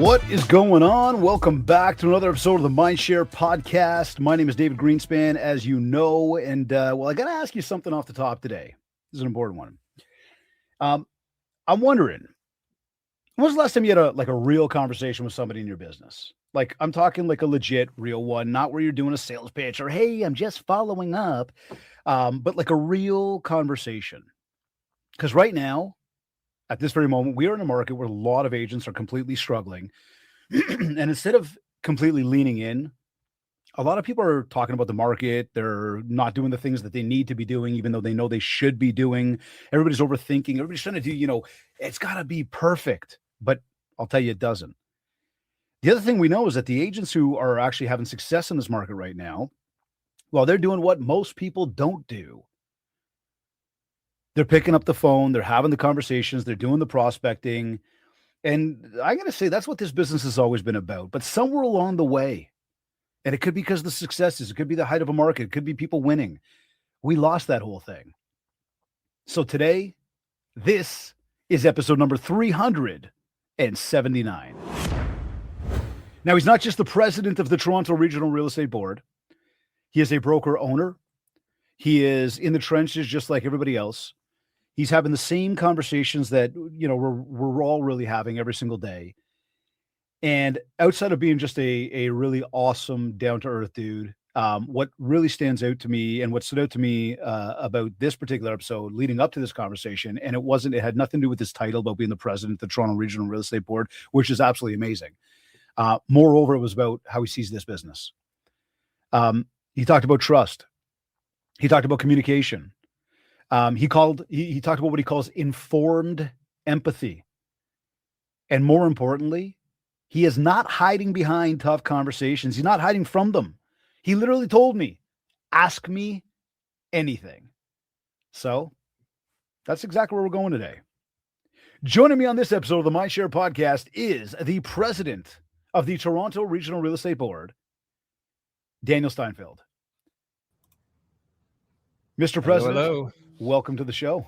What is going on? Welcome back to another episode of the MindShare Podcast. My name is David Greenspan, as you know, and I got to ask you something off the top today. This is an important one. I'm wondering, when was the last time you had a real conversation with somebody in your business? Like, I'm talking like a legit real one, not where you're doing a sales pitch or, hey, I'm just following up, but like a real conversation. Because right now, at this very moment, we are in a market where a lot of agents are completely struggling. And instead of completely leaning in, a lot of people are talking about the market. They're not doing the things that they need to be doing, even though they know they should be doing. Everybody's overthinking. Everybody's trying to do, it's got to be perfect. But I'll tell you, it doesn't. The other thing we know is that the agents who are actually having success in this market right now, well, they're doing what most people don't do. They're picking up the phone, they're having the conversations, they're doing the prospecting. And I got to say, that's what this business has always been about. But somewhere along the way, and it could be because of the successes, it could be the height of a market, it could be people winning, we lost that whole thing. So today, this is episode number 379. Now, he's not just the president of the Toronto Regional Real Estate Board. He is a broker owner. He is in the trenches just like everybody else. He's having the same conversations that, we're all really having every single day. And outside of being just a really awesome, down-to-earth dude, what really stands out to me and what stood out to me about this particular episode leading up to this conversation, and it had nothing to do with his title about being the president of the Toronto Regional Real Estate Board, which is absolutely amazing. Moreover, it was about how he sees this business. He talked about trust. He talked about communication. He talked about what he calls informed empathy. And more importantly, he is not hiding behind tough conversations. He's not hiding from them. He literally told me, ask me anything. So that's exactly where we're going today. Joining me on this episode of the MindShare Podcast is the president of the Toronto Regional Real Estate Board, Daniel Steinfeld. Mr. President, hello. Welcome to the show.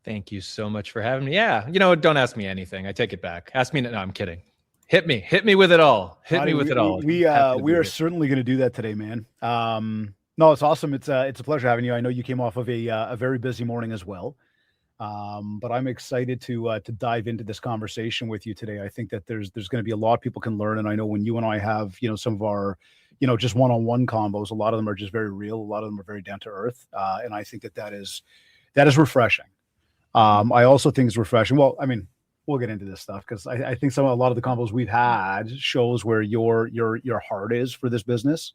Thank you so much for having me. Yeah, don't ask me anything. I take it back. Ask me. No, I'm kidding. Hit me with it all. Hit me with it all. We are certainly going to do that today, man. No, it's awesome. It's a pleasure having you. I know you came off of a very busy morning as well. But I'm excited to dive into this conversation with you today. I think that there's going to be a lot people can learn. And I know when you and I have, some of our, just one-on-one combos, a lot of them are just very real. A lot of them are very down to earth. And I think that is refreshing. I also think it's refreshing. Well, I mean, we'll get into this stuff because I think a lot of the combos we've had shows where your heart is for this business.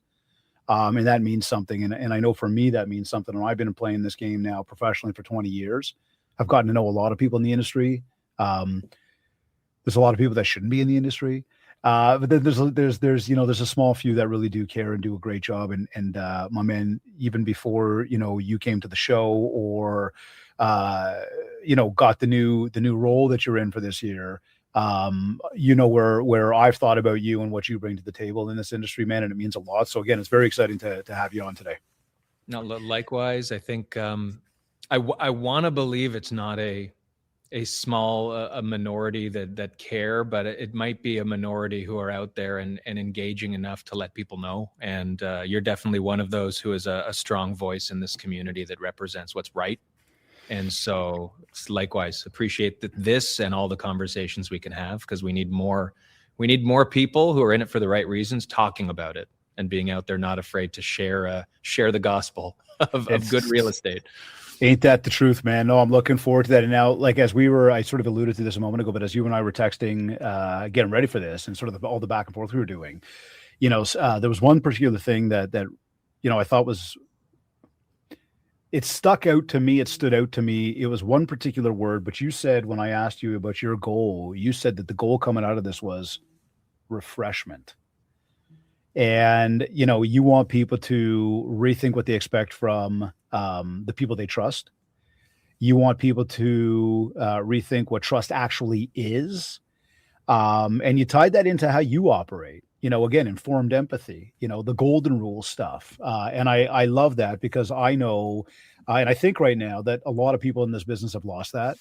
And that means something. And I know for me, that means something. And I've been playing this game now professionally for 20 years. I've gotten to know a lot of people in the industry. There's a lot of people that shouldn't be in the industry. But then there's a small few that really do care and do a great job. And my man, even before, you came to the show or, got the new role that you're in for this year, where I've thought about you and what you bring to the table in this industry, man. And it means a lot. So again, it's very exciting to have you on today. No, likewise, I think, I want to believe it's not a small a minority that care, but it might be a minority who are out there and engaging enough to let people know. And you're definitely one of those who is a strong voice in this community that represents what's right. And so likewise, appreciate this and all the conversations we can have, because we need more people who are in it for the right reasons, talking about it and being out there, not afraid to share the gospel of good real estate. Ain't that the truth, man? No, I'm looking forward to that. And now, like, I sort of alluded to this a moment ago, but as you and I were texting, getting ready for this and sort of all the back and forth we were doing, there was one particular thing that I thought it stuck out to me. It stood out to me. It was one particular word, but you said, when I asked you about your goal, you said that the goal coming out of this was refreshment. And, you want people to rethink what they expect from the people they trust. You want people to rethink what trust actually is. And you tied that into how you operate, again, informed empathy, the golden rule stuff. And I love that because I know, and I think right now that a lot of people in this business have lost that.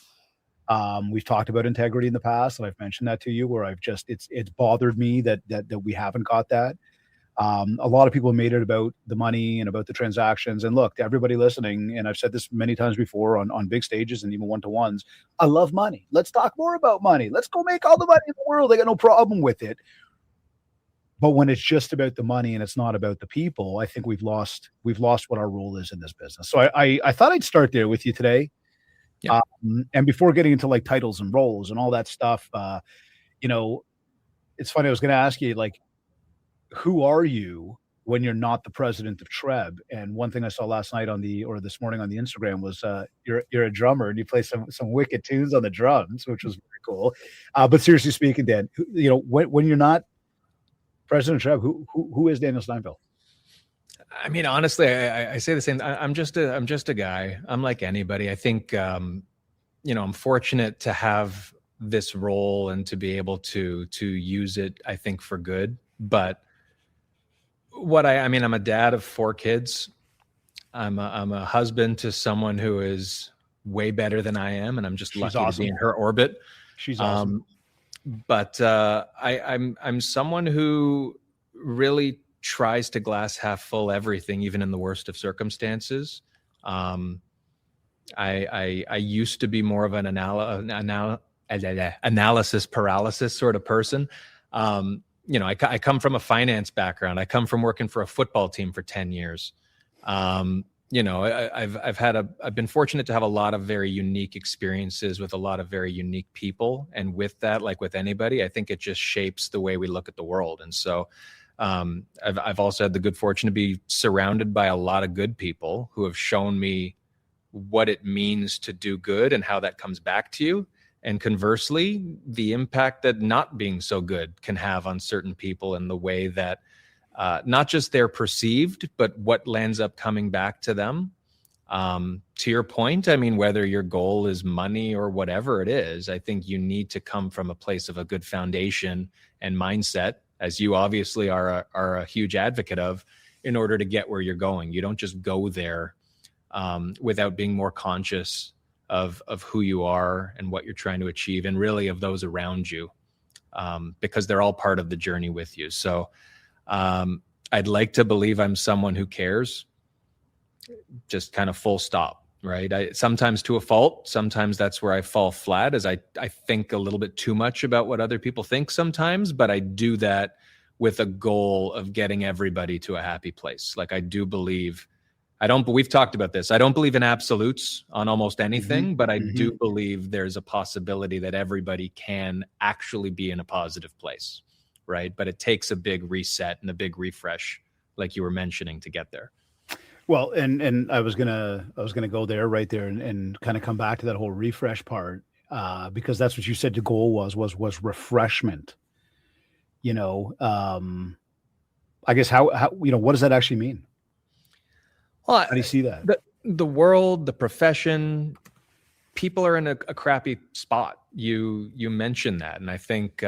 We've talked about integrity in the past, and I've mentioned that to you, where it's bothered me that we haven't got that. A lot of people made it about the money and about the transactions. And look, to everybody listening, and I've said this many times before on big stages and even one-to-ones, I love money. Let's talk more about money. Let's go make all the money in the world. I got no problem with it. But when it's just about the money and it's not about the people, I think we've lost what our role is in this business. So I thought I'd start there with you today. Yeah. And before getting into like titles and roles and all that stuff, it's funny. I was going to ask you, like, who are you when you're not the president of TRREB? And one thing I saw last night this morning on the Instagram was you're a drummer and you play some wicked tunes on the drums, which was very cool. But seriously speaking, Dan, when you're not president of TRREB, who is Daniel Steinfeld? I mean, honestly, I say the same. I'm just a guy. I'm like anybody. I think, I'm fortunate to have this role and to be able to use it, I think, for good. But I'm a dad of 4 kids. I'm a husband to someone who is way better than I am, and I'm just lucky to be in her orbit. She's awesome. But I'm someone who really tries to glass half full everything, even in the worst of circumstances. I used to be more of an analysis paralysis sort of person. I come from a finance background. I come from working for a football team for 10 years. I've been fortunate to have a lot of very unique experiences with a lot of very unique people. And with that, like with anybody, I think it just shapes the way we look at the world. And so I've also had the good fortune to be surrounded by a lot of good people who have shown me what it means to do good and how that comes back to you. And conversely, the impact that not being so good can have on certain people and the way that not just they're perceived, but what lands up coming back to them. To your point, I mean, whether your goal is money or whatever it is, I think you need to come from a place of a good foundation and mindset, as you obviously are a huge advocate of, in order to get where you're going. You don't just go there without being more conscious of who you are and what you're trying to achieve, and really of those around you, because they're all part of the journey with you. So I'd like to believe I'm someone who cares, just kind of full stop, right? Sometimes to a fault. Sometimes that's where I fall flat, as I think a little bit too much about what other people think sometimes, but I do that with a goal of getting everybody to a happy place. Like, I do believe, we've talked about this. I don't believe in absolutes on almost anything, but I do believe there's a possibility that everybody can actually be in a positive place, right? But it takes a big reset and a big refresh, like you were mentioning, to get there. Well, and I was gonna go there right there and kind of come back to that whole refresh part, because that's what you said the goal was refreshment. I guess how what does that actually mean? Well, how do you see that? The world, the profession, people are in a crappy spot. You mentioned that, and I think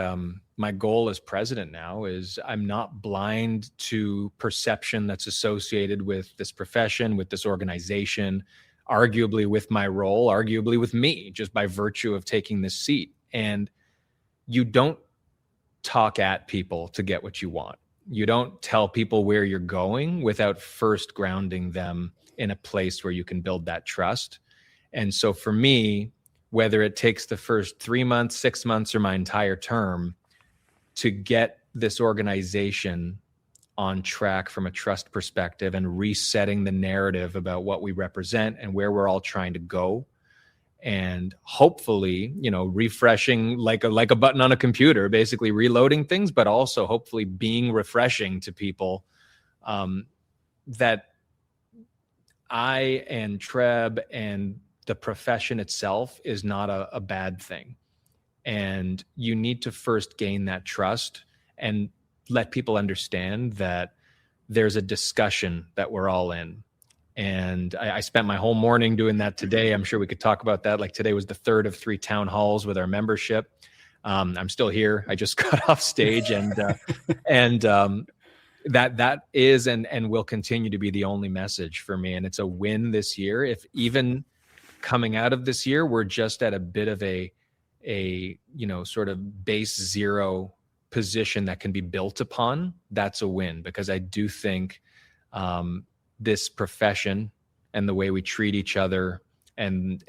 my goal as president now is I'm not blind to perception that's associated with this profession, with this organization, arguably with my role, arguably with me, just by virtue of taking this seat. And you don't talk at people to get what you want. You don't tell people where you're going without first grounding them in a place where you can build that trust. And so for me, whether it takes the first 3 months, 6 months, or my entire term to get this organization on track from a trust perspective and resetting the narrative about what we represent and where we're all trying to go, and hopefully, refreshing like a button on a computer, basically reloading things, but also hopefully being refreshing to people, that I and TRREB and the profession itself is not a bad thing. And you need to first gain that trust and let people understand that there's a discussion that we're all in. And I spent my whole morning doing that today. I'm sure we could talk about that. Like, today was the 3rd of 3 town halls with our membership. I'm still here. I just got off stage, and that is and will continue to be the only message for me. And it's a win this year. If even coming out of this year, we're just at a bit of a sort of base zero position that can be built upon, that's a win. Because I do think this profession and the way we treat each other and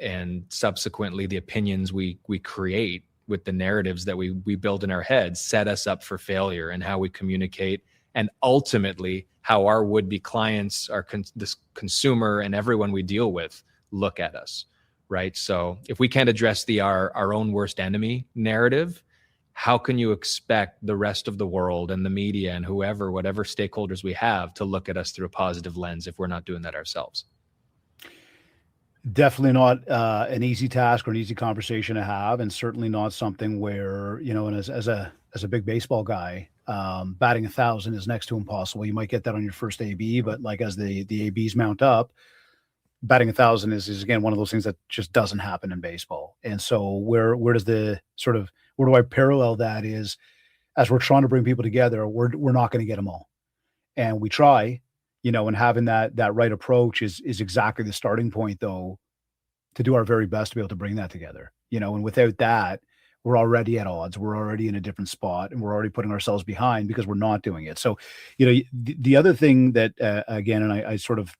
subsequently the opinions we create with the narratives that we build in our heads set us up for failure, and how we communicate, and ultimately how our would-be clients, this consumer and everyone we deal with look at us, right? So if we can't address our own worst enemy narrative, how can you expect the rest of the world and the media and whatever stakeholders we have to look at us through a positive lens if we're not doing that ourselves? Definitely not an easy task or an easy conversation to have, and certainly not something where, and as a big baseball guy, batting 1,000 is next to impossible. You might get that on your first AB, but like as the ABs mount up, batting 1,000 is again one of those things that just doesn't happen in baseball. And so where do I parallel that is, as we're trying to bring people together, we're not going to get them all, and we try. And having that right approach is exactly the starting point, though, to do our very best to be able to bring that together. And without that, we're already at odds. We're already in a different spot, and we're already putting ourselves behind because we're not doing it. So, the other thing that, again, and I sort of,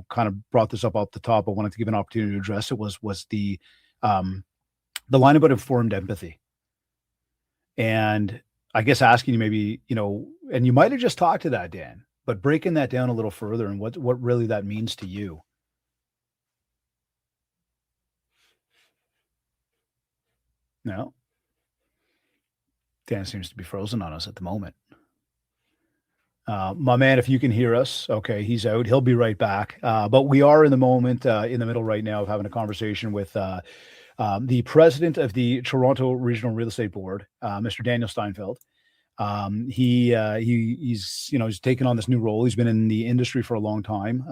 kind of brought this up off the top, I wanted to give an opportunity to address it, was the line about informed empathy. And I guess asking you maybe, and you might have just talked to that, Dan, but breaking that down a little further and what really that means to you. No. Dan seems to be frozen on us at the moment. My man, if you can hear us, okay, he's out. He'll be right back. But we are in the moment, in the middle right now of having a conversation with the president of the Toronto Regional Real Estate Board, Mr. Daniel Steinfeld. He's taken on this new role. He's been in the industry for a long time,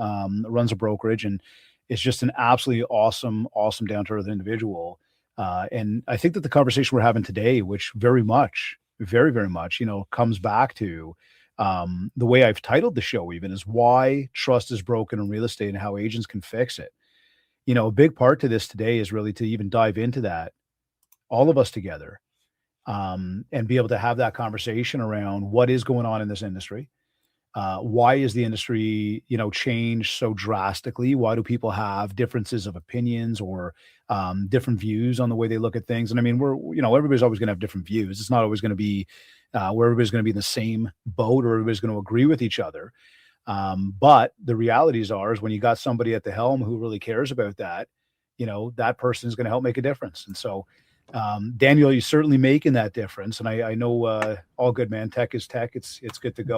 runs a brokerage, and is just an absolutely awesome down to earth individual. And I think that the conversation we're having today, which very, very much, comes back to the way I've titled the show even, is why trust is broken in real estate and how agents can fix it. A big part to this today is really to even dive into that, all of us together, and be able to have that conversation around what is going on in this industry. Why is the industry, changed so drastically? Why do people have differences of opinions or different views on the way they look at things? And I mean, everybody's always going to have different views. It's not always going to be where everybody's going to be in the same boat or everybody's going to agree with each other. But the realities is when you got somebody at the helm who really cares about that, that person is going to help make a difference. And so, Daniel, you're certainly making that difference. And I know, all good, man. Tech is tech. It's good to go.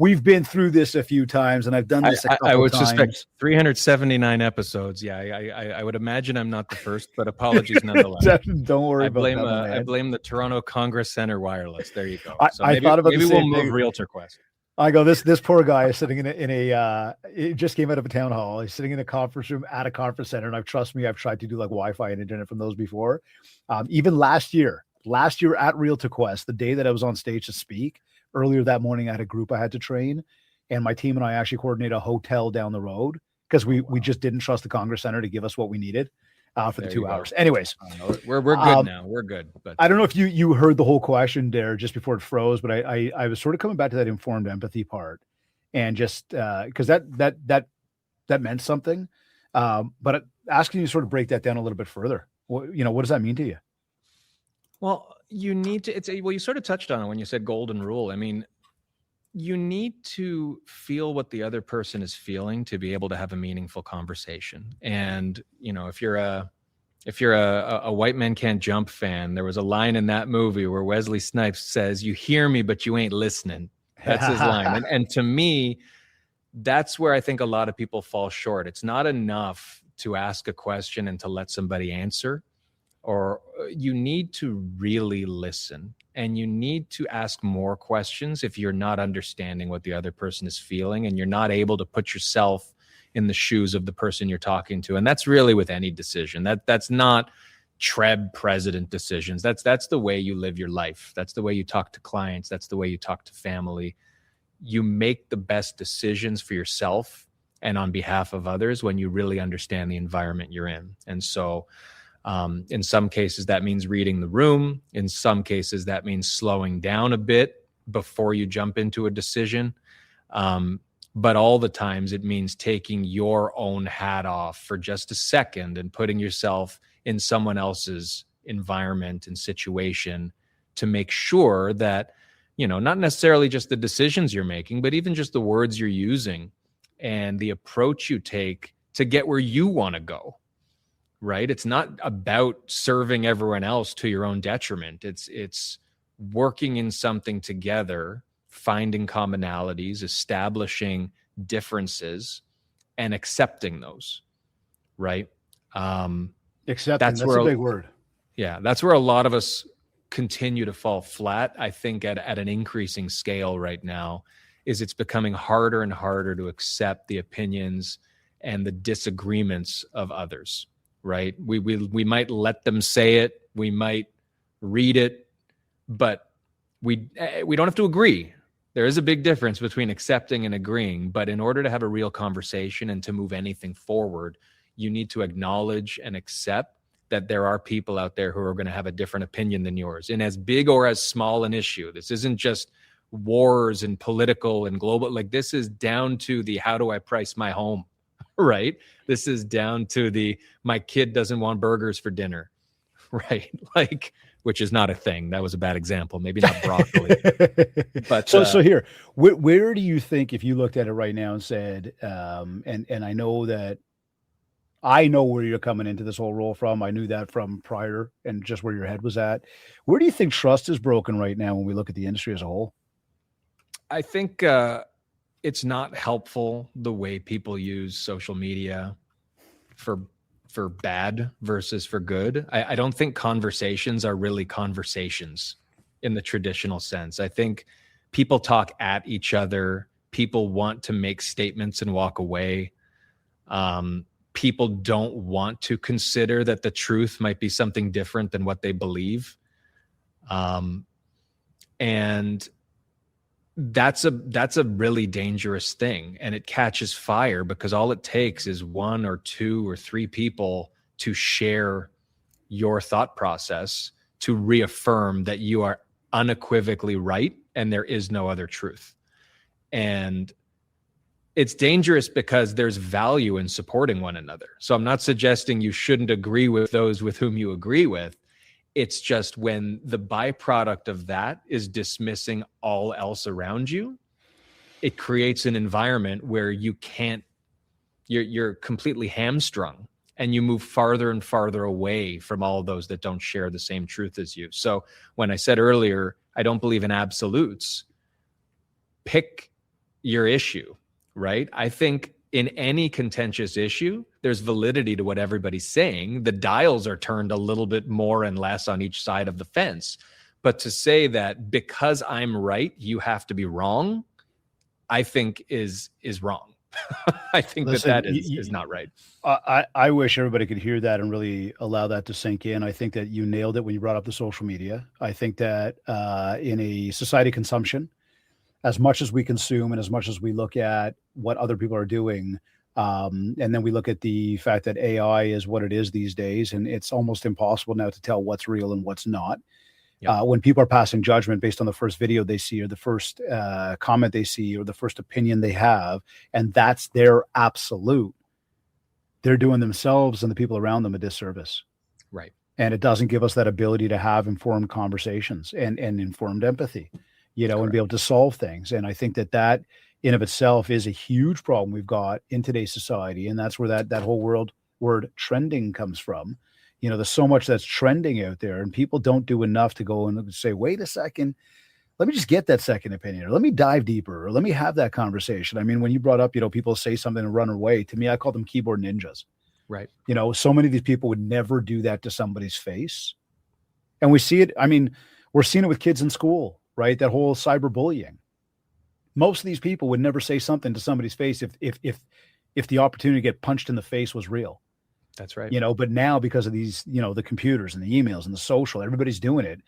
We've been through this a few times, and I've done this a couple I would times. suspect 379 episodes. Yeah, I would imagine I'm not the first, but apologies nonetheless. Don't worry I blame the Toronto Congress Center wireless. There you go. So I thought about maybe the same we'll thing. move Realtor Quest. I go, this poor guy is sitting in a it just came out of a town hall. He's sitting in a conference room at a conference center. And trust me, I've tried to do like Wi-Fi and internet from those before. Even last year at Realtor Quest, the day that I was on stage to speak, earlier that morning, I had a group I had to train, and my team and I actually coordinated a hotel down the road because we just didn't trust the Congress Center to give us what we needed for the 2 hours. Anyways, we're good now. We're good. But I don't know if you heard the whole question there just before it froze, but I was sort of coming back to that informed empathy part, and just because that meant something. But asking you to sort of break that down a little bit further. What does that mean to you? Well, you need to. You sort of touched on it when you said golden rule. I mean, you need to feel what the other person is feeling to be able to have a meaningful conversation. And if you're a White Men Can't Jump fan, there was a line in that movie where Wesley Snipes says, "You hear me, but you ain't listening." That's his line. And to me, that's where I think a lot of people fall short. It's not enough to ask a question and to let somebody answer, or you need to really listen, and you need to ask more questions if you're not understanding what the other person is feeling and you're not able to put yourself in the shoes of the person you're talking to. And that's really with any decision. That's not TRREB President decisions. That's the way you live your life. That's the way you talk to clients. That's the way you talk to family. You make the best decisions for yourself and on behalf of others when you really understand the environment you're in. And so in some cases, that means reading the room. In some cases, that means slowing down a bit before you jump into a decision. But all the times it means taking your own hat off for just a second and putting yourself in someone else's environment and situation to make sure that, not necessarily just the decisions you're making, but even just the words you're using and the approach you take to get where you want to go. Right? It's not about serving everyone else to your own detriment. It's working in something together, finding commonalities, establishing differences, and accepting those. Right? Accepting, that's a big word. Yeah, that's where a lot of us continue to fall flat, I think, at an increasing scale right now, is it's becoming harder and harder to accept the opinions and the disagreements of others. Right? We might let them say it, we might read it, but we don't have to agree. There is a big difference between accepting and agreeing, but in order to have a real conversation and to move anything forward, you need to acknowledge and accept that there are people out there who are going to have a different opinion than yours, in as big or as small an issue. This isn't just wars and political and global, like this is down to the how do I price my home? Right? This is down to my kid doesn't want burgers for dinner, right? Like, which is not a thing. That was a bad example. Maybe not broccoli. But so here, where do you think, if you looked at it right now and said, and I know where you're coming into this whole role from. I knew that from prior and just where your head was at. Where do you think trust is broken right now when we look at the industry as a whole? I think it's not helpful the way people use social media for bad versus for good. I don't think conversations are really conversations in the traditional sense. I think people talk at each other. People want to make statements and walk away. People don't want to consider that the truth might be something different than what they believe. And that's a really dangerous thing, and it catches fire because all it takes is one or two or three people to share your thought process to reaffirm that you are unequivocally right and there is no other truth. And it's dangerous because there's value in supporting one another. So I'm not suggesting you shouldn't agree with those with whom you agree with. It's just when the byproduct of that is dismissing all else around you, it creates an environment where you're completely hamstrung and you move farther and farther away from all those that don't share the same truth as you. So when I said earlier, I don't believe in absolutes, pick your issue, right? I think in any contentious issue, there's validity to what everybody's saying. The dials are turned a little bit more and less on each side of the fence. But to say that because I'm right, you have to be wrong, I think is wrong. I think that is not right. I wish everybody could hear that and really allow that to sink in. I think that you nailed it when you brought up the social media. I think that in a society consumption, as much as we consume and as much as we look at what other people are doing, and then we look at the fact that AI is what it is these days, and it's almost impossible now to tell what's real and what's not. Yep. When people are passing judgment based on the first video they see or the first comment they see or the first opinion they have, and that's their absolute, they're doing themselves and the people around them a disservice. Right. And it doesn't give us that ability to have informed conversations and informed empathy, Correct. And be able to solve things. And I think that in of itself is a huge problem we've got in today's society. And that's where that whole word trending comes from. There's so much that's trending out there and people don't do enough to go and say, wait a second, let me just get that second opinion, or let me dive deeper, or let me have that conversation. I mean, when you brought up, people say something and run away, to me, I call them keyboard ninjas. Right. So many of these people would never do that to somebody's face. And we see it. I mean, we're seeing it with kids in school, right? That whole cyberbullying. Most of these people would never say something to somebody's face if the opportunity to get punched in the face was real. That's right. But now because of these, the computers and the emails and the social, everybody's doing it.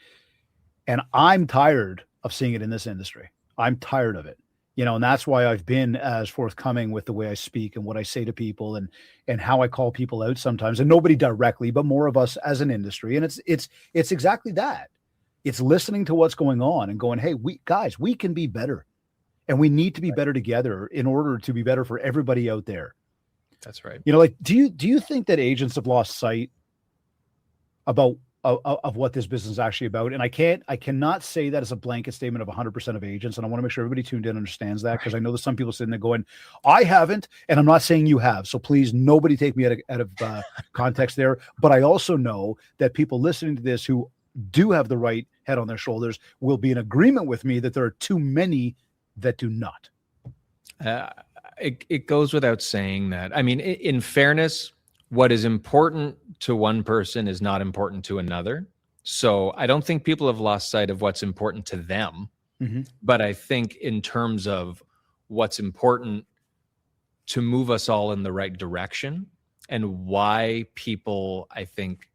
And I'm tired of seeing it in this industry. I'm tired of it. And that's why I've been as forthcoming with the way I speak and what I say to people, and how I call people out sometimes, and nobody directly, but more of us as an industry. And it's exactly that. It's listening to what's going on and going, hey, we can be better, and we need to be better together in order to be better for everybody out there. That's right. Like, do you think that agents have lost sight about of what this business is actually about? And I cannot say that as a blanket statement of 100% of agents. And I want to make sure everybody tuned in understands that, because I know there's some people sitting there going, I haven't, and I'm not saying you have. So please, nobody take me out of context there. But I also know that people listening to this who do have the right head on their shoulders will be in agreement with me that there are too many that do not. It goes without saying that. I mean, in fairness, what is important to one person is not important to another. So I don't think people have lost sight of what's important to them. Mm-hmm. But I think in terms of what's important to move us all in the right direction, and why people, I think,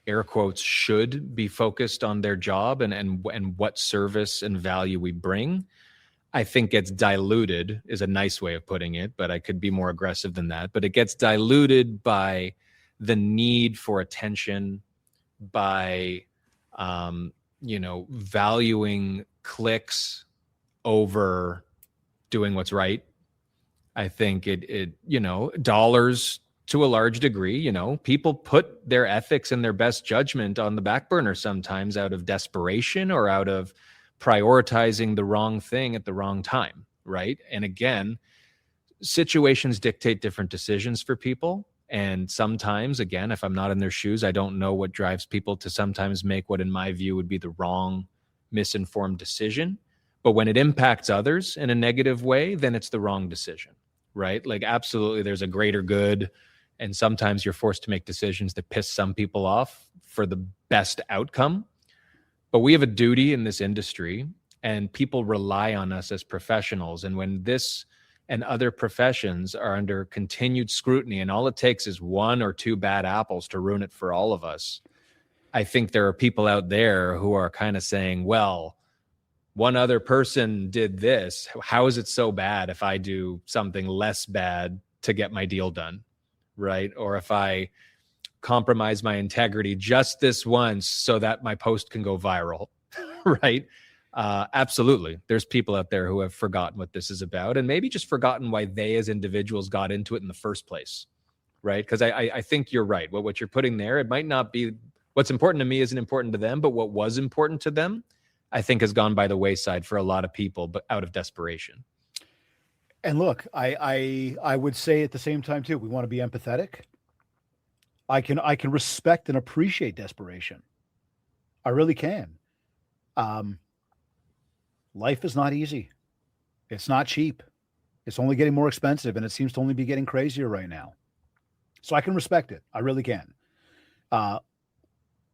air quotes, should be focused on their job and what service and value we bring, I think gets diluted, is a nice way of putting it, but I could be more aggressive than that. But it gets diluted by the need for attention, by, valuing clicks over doing what's right. I think it dollars to a large degree, people put their ethics and their best judgment on the back burner sometimes out of desperation or out of prioritizing the wrong thing at the wrong time, right? And again, situations dictate different decisions for people. And sometimes, again, if I'm not in their shoes, I don't know what drives people to sometimes make what in my view would be the wrong, misinformed decision. But when it impacts others in a negative way, then it's the wrong decision, right? Like, absolutely, there's a greater good. And sometimes you're forced to make decisions that piss some people off for the best outcome. But we have a duty in this industry, and people rely on us as professionals. And when this and other professions are under continued scrutiny, and all it takes is one or two bad apples to ruin it for all of us, I think there are people out there who are kind of saying, well, one other person did this. How is it so bad if I do something less bad to get my deal done, right? Or if I compromise my integrity just this once so that my post can go viral, right? Absolutely. There's people out there who have forgotten what this is about, and maybe just forgotten why they as individuals got into it in the first place, right? Because I think you're right. What you're putting there, it might not be what's important to me isn't important to them, but what was important to them, I think, has gone by the wayside for a lot of people, but out of desperation. And look, I would say at the same time too, we want to be empathetic. I can respect and appreciate desperation. I really can. Life is not easy. It's not cheap. It's only getting more expensive, and it seems to only be getting crazier right now. So I can respect it. I really can.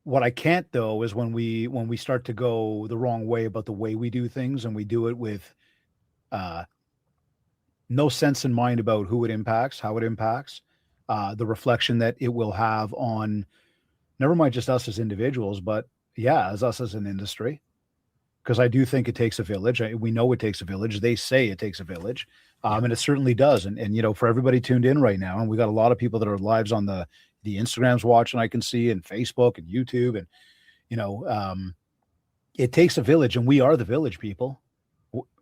What I can't, though, is when we start to go the wrong way about the way we do things, and we do it with no sense in mind about who it impacts, how it impacts, the reflection that it will have on, never mind just us as individuals, but as us as an industry. Because I do think it takes a village. We know it takes a village. They say it takes a village. And it certainly does. And for everybody tuned in right now, and we got a lot of people that are lives on the Instagrams watching, I can see, and Facebook and YouTube. And, it takes a village, and we are the village people.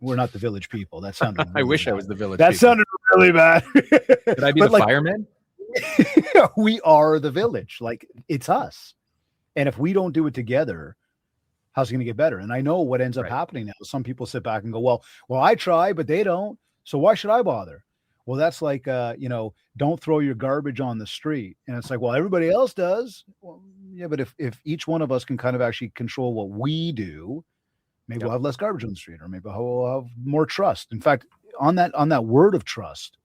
We're not the village people. That sounded really I wish bad. I was the village That people. Sounded really bad. Could I be the fireman? We are the village. Like, it's us. And if we don't do it together, how's it going to get better? And I know what ends up happening now. Some people sit back and go, well, I try, but they don't. So why should I bother? Well, that's like, don't throw your garbage on the street. And it's like, well, everybody else does. Well, yeah, but if each one of us can kind of actually control what we do, maybe we'll have less garbage on the street, or maybe we'll have more trust. In fact, on that word of trust,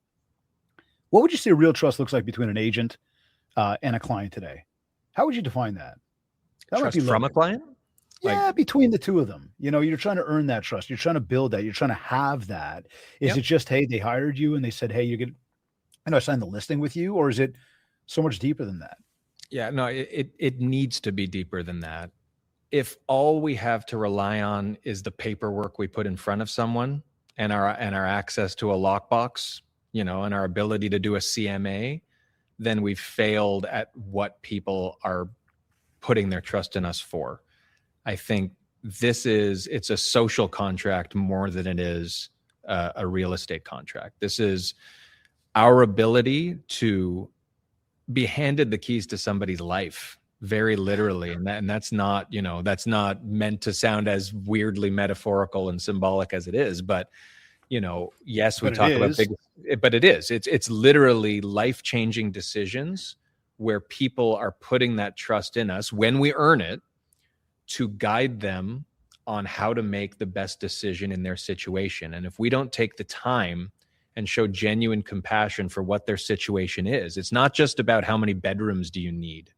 what would you say real trust looks like between an agent and a client today? How would you define that? Trust from a client? Between the two of them, you're trying to earn that trust. You're trying to build that. You're trying to have that. Is it just, hey, they hired you and they said, hey, I signed the listing with you, or is it so much deeper than that? Yeah, no, it needs to be deeper than that. If all we have to rely on is the paperwork we put in front of someone, and our access to a lockbox, and our ability to do a CMA, then we've failed at what people are putting their trust in us for. I think it's a social contract more than it is a real estate contract. This is our ability to be handed the keys to somebody's life, very literally. And that's not, that's not meant to sound as weirdly metaphorical and symbolic as it is, but yes, we talk about but it is. It's literally life-changing decisions where people are putting that trust in us when we earn it to guide them on how to make the best decision in their situation. And if we don't take the time and show genuine compassion for what their situation is, it's not just about how many bedrooms do you need,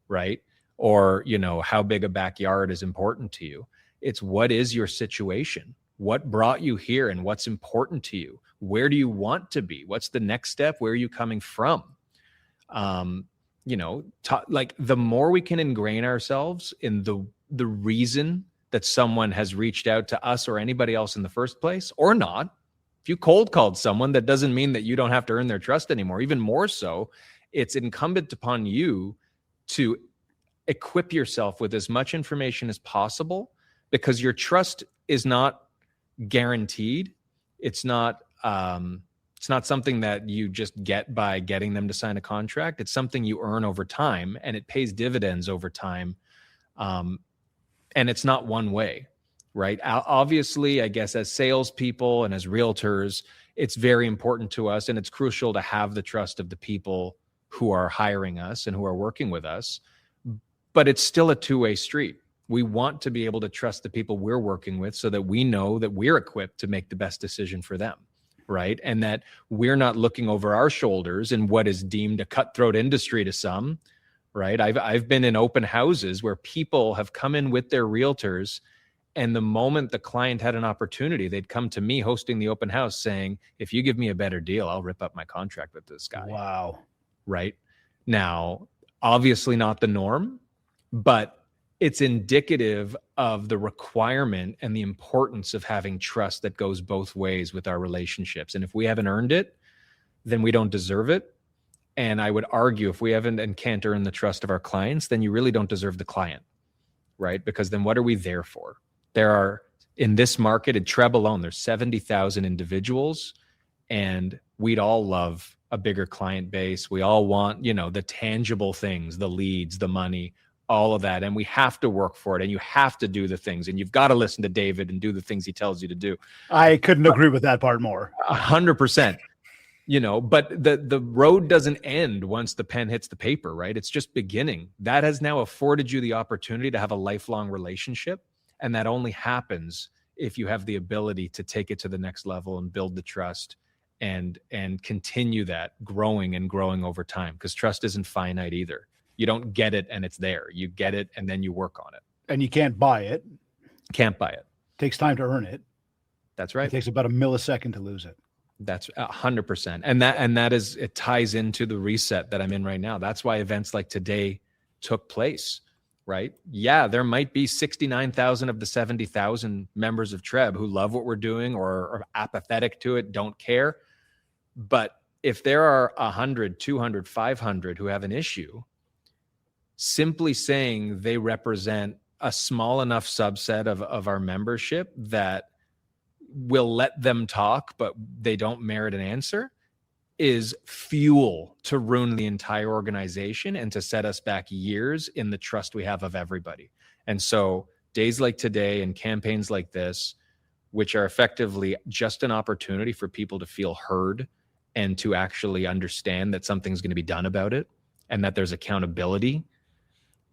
right? Or, how big a backyard is important to you. It's what is your situation? What brought you here and what's important to you? Where do you want to be? What's the next step? Where are you coming from? Like the more we can ingrain ourselves in the reason that someone has reached out to us or anybody else in the first place, or not. If you cold called someone, that doesn't mean that you don't have to earn their trust anymore. Even more so, it's incumbent upon you to equip yourself with as much information as possible, because your trust is not guaranteed. It's not something that you just get by getting them to sign a contract. It's something you earn over time, and it pays dividends over time. And it's not one way, right? Obviously, I guess as salespeople and as realtors, it's very important to us, and it's crucial to have the trust of the people who are hiring us and who are working with us. But it's still a two-way street. We want to be able to trust the people we're working with so that we know that we're equipped to make the best decision for them, right? And that we're not looking over our shoulders in what is deemed a cutthroat industry to some, right? I've been in open houses where people have come in with their realtors, and the moment the client had an opportunity, they'd come to me hosting the open house saying, if you give me a better deal, I'll rip up my contract with this guy. Wow. Right? Now, obviously not the norm, but it's indicative of the requirement and the importance of having trust that goes both ways with our relationships. And if we haven't earned it, then we don't deserve it. And I would argue if we haven't and can't earn the trust of our clients, then you really don't deserve the client, right? Because then what are we there for? There are, in this market, in TRREB alone, there's 70,000 individuals, and we'd all love a bigger client base. We all want, the tangible things, the leads, the money, all of that. And we have to work for it, and you have to do the things, and you've got to listen to David and do the things he tells you to do. I couldn't agree with that part more. 100%. But the road doesn't end once the pen hits the paper, right? It's just beginning. That has now afforded you the opportunity to have a lifelong relationship. And that only happens if you have the ability to take it to the next level and build the trust and continue that growing over time. Because trust isn't finite either. You don't get it and it's there. You get it and then you work on it. And you can't buy it. Can't buy it. Takes time to earn it. That's right. It takes about a millisecond to lose it. That's 100%. And that is, it ties into the reset that I'm in right now. That's why events like today took place, right? Yeah, there might be 69,000 of the 70,000 members of TRREB who love what we're doing or are apathetic to it, don't care. But if there are 100, 200, 500 who have an issue, simply saying they represent a small enough subset of our membership that will let them talk, but they don't merit an answer, is fuel to ruin the entire organization and to set us back years in the trust we have of everybody. And so days like today and campaigns like this, which are effectively just an opportunity for people to feel heard and to actually understand that something's going to be done about it and that there's accountability,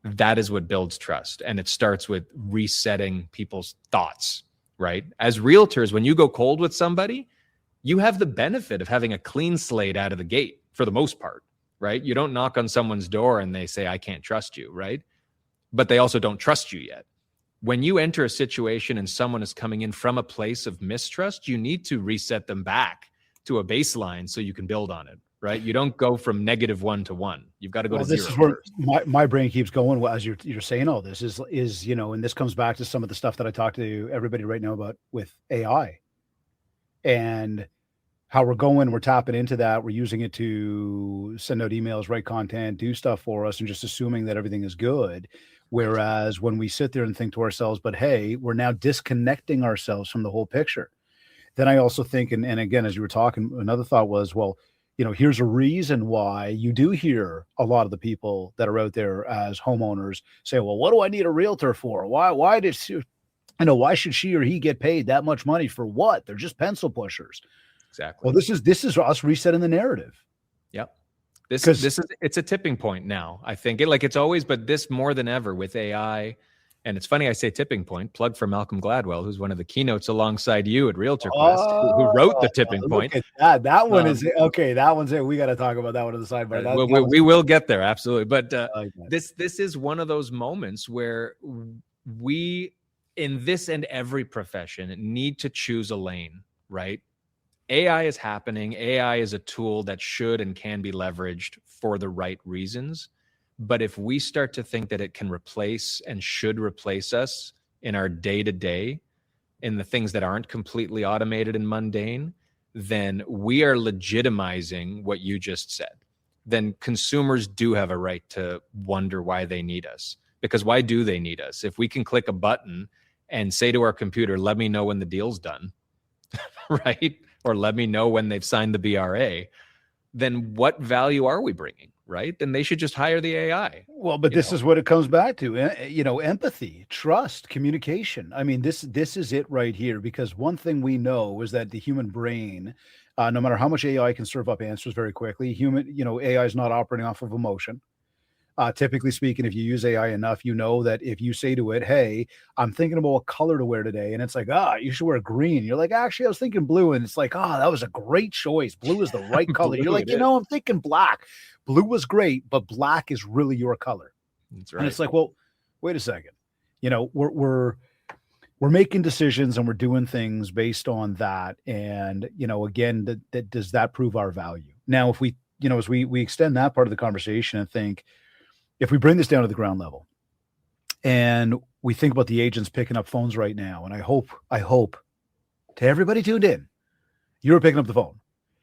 that is what builds trust. And it starts with resetting people's thoughts. Right? As realtors, when you go cold with somebody, you have the benefit of having a clean slate out of the gate for the most part, right? You don't knock on someone's door and they say, I can't trust you, right? But they also don't trust you yet. When you enter a situation and someone is coming in from a place of mistrust, you need to reset them back to a baseline so you can build on it, right? You don't go from -1 to 1. You've got to go to this 0 is where first. my brain keeps going as you're saying all this is, and this comes back to some of the stuff that I talk to everybody right now about with AI. and how we're tapping into that. We're using it to send out emails, write content, do stuff for us, and just assuming that everything is good. Whereas when we sit there and think to ourselves, but hey, we're now disconnecting ourselves from the whole picture. Then I also think, and again, as you were talking, another thought was, well, here's a reason why you do hear a lot of the people that are out there as homeowners say, well, what do I need a realtor for? Why should she or he get paid that much money for what? They're just pencil pushers. Exactly. Well, this is us resetting the narrative. Yep. It's a tipping point now. I think it's always, but this more than ever with AI. And it's funny I say tipping point. Plug for Malcolm Gladwell, who's one of the keynotes alongside you at Realtor Quest, who wrote the tipping point. That one is okay. That one's it. We got to talk about that one on the sidebar. We will get there, absolutely. But this is one of those moments where we, in this and every profession, need to choose a lane, right? AI is happening. AI is a tool that should and can be leveraged for the right reasons. But if we start to think that it can replace and should replace us in our day-to-day, in the things that aren't completely automated and mundane, then we are legitimizing what you just said. Then consumers do have a right to wonder why they need us. Because why do they need us? If we can click a button and say to our computer, let me know when the deal's done, right? Or let me know when they've signed the BRA, then what value are we bringing, right? Then they should just hire the AI. Well, but this is what it comes back to, empathy, trust, communication. I mean, this is it right here, because one thing we know is that the human brain, no matter how much AI can serve up answers very quickly, AI is not operating off of emotion. Typically speaking, if you use AI enough, you know that if you say to it, hey, I'm thinking about what color to wear today, and it's like, you should wear green. You're like, actually, I was thinking blue. And it's like, that was a great choice. Blue is the right color. You're like, I'm thinking black. Blue was great, but black is really your color. That's right. And it's like, well, wait a second. We're making decisions and we're doing things based on that. And, again, that does that prove our value? Now, if we, as we extend that part of the conversation and think, if we bring this down to the ground level and we think about the agents picking up phones right now, and I hope to everybody tuned in, you're picking up the phone.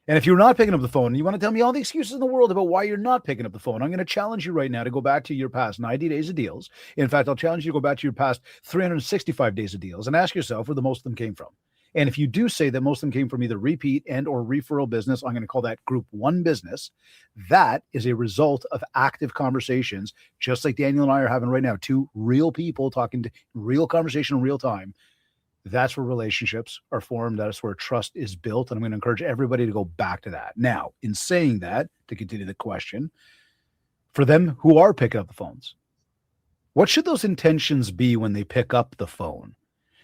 And if you're not picking up the phone and you want to tell me all the excuses in the world about why you're not picking up the phone, I'm going to challenge you right now to go back to your past 90 days of deals. In fact, I'll challenge you to go back to your past 365 days of deals and ask yourself where the most of them came from. And if you do say that most of them came from either repeat and or referral business, I'm going to call that group one business. That is a result of active conversations, just like Daniel and I are having right now, two real people talking to real conversation in real time. That's where relationships are formed. That's where trust is built. And I'm going to encourage everybody to go back to that. Now, in saying that, to continue the question, for them who are picking up the phones, what should those intentions be when they pick up the phone?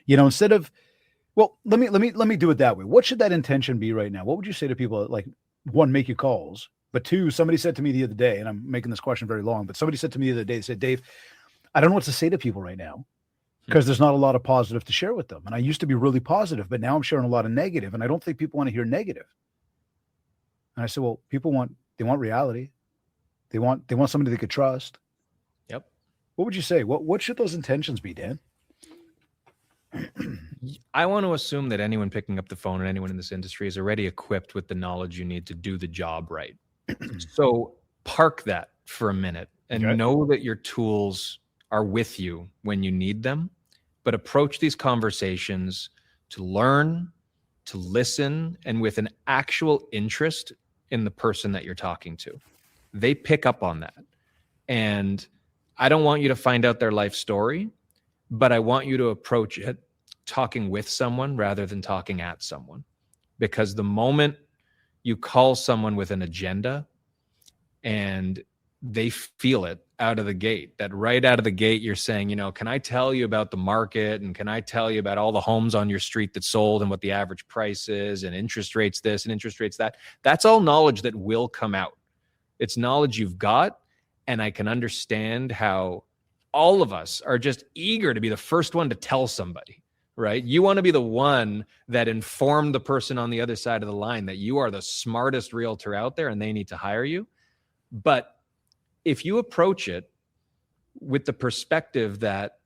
Instead of, well, let me do it that way. What should that intention be right now? What would you say to people like, one, make you calls, but two, somebody said to me the other day, and I'm making this question very long, but somebody said to me the other day, they said, Dave, I don't know what to say to people right now because there's not a lot of positive to share with them. And I used to be really positive, but now I'm sharing a lot of negative, and I don't think people want to hear negative. And I said, well, they want reality. They want somebody they could trust. Yep. What would you say? What should those intentions be, Dan? I want to assume that anyone picking up the phone and anyone in this industry is already equipped with the knowledge you need to do the job right. So park that for a minute and know that your tools are with you when you need them, but approach these conversations to learn, to listen, and with an actual interest in the person that you're talking to. They pick up on that. And I don't want you to find out their life story, but I want you to approach it talking with someone rather than talking at someone. Because the moment you call someone with an agenda and they feel it out of the gate, that right out of the gate, you're saying, can I tell you about the market? And can I tell you about all the homes on your street that sold and what the average price is and interest rates this and interest rates that? That's all knowledge that will come out. It's knowledge you've got. And I can understand how all of us are just eager to be the first one to tell somebody, right? You want to be the one that informed the person on the other side of the line that you are the smartest realtor out there and they need to hire you. But if you approach it with the perspective that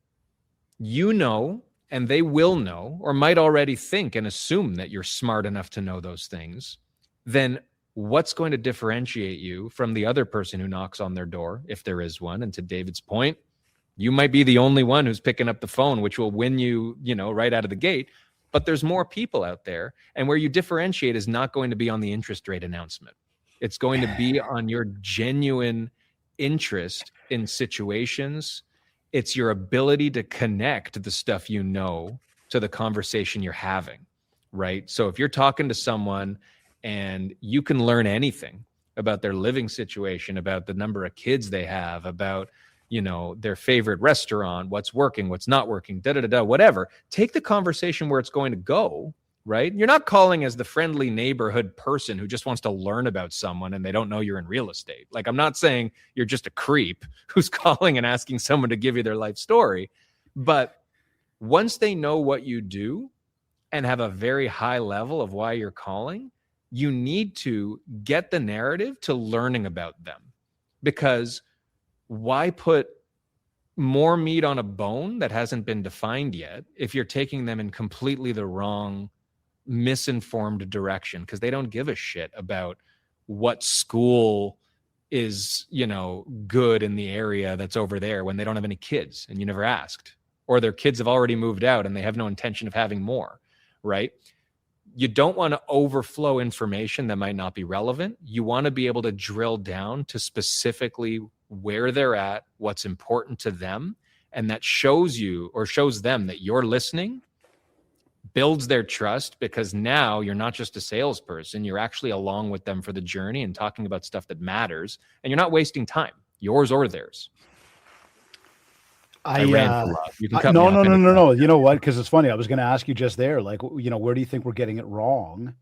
and they will know or might already think and assume that you're smart enough to know those things, then what's going to differentiate you from the other person who knocks on their door, if there is one? And to David's point, you might be the only one who's picking up the phone, which will win you, right out of the gate. But there's more people out there. And where you differentiate is not going to be on the interest rate announcement. It's going to be on your genuine interest in situations. It's your ability to connect the stuff you know to the conversation you're having, right? So if you're talking to someone and you can learn anything about their living situation, about the number of kids they have, about their favorite restaurant, what's working, what's not working, whatever. Take the conversation where it's going to go, right? You're not calling as the friendly neighborhood person who just wants to learn about someone and they don't know you're in real estate. Like, I'm not saying you're just a creep who's calling and asking someone to give you their life story. But once they know what you do and have a very high level of why you're calling, you need to get the narrative to learning about them. Because why put more meat on a bone that hasn't been defined yet if you're taking them in completely the wrong, misinformed direction? Because they don't give a shit about what school is, good in the area that's over there when they don't have any kids and you never asked, or their kids have already moved out and they have no intention of having more, right? You don't want to overflow information that might not be relevant. You want to be able to drill down to specifically where they're at, what's important to them, and that shows them that you're listening, builds their trust, because now you're not just a salesperson, you're actually along with them for the journey and talking about stuff that matters, and you're not wasting time, yours or theirs. I ran for a lot. You can cut me off. No. You know what? Because it's funny. I was going to ask you just there, like, where do you think we're getting it wrong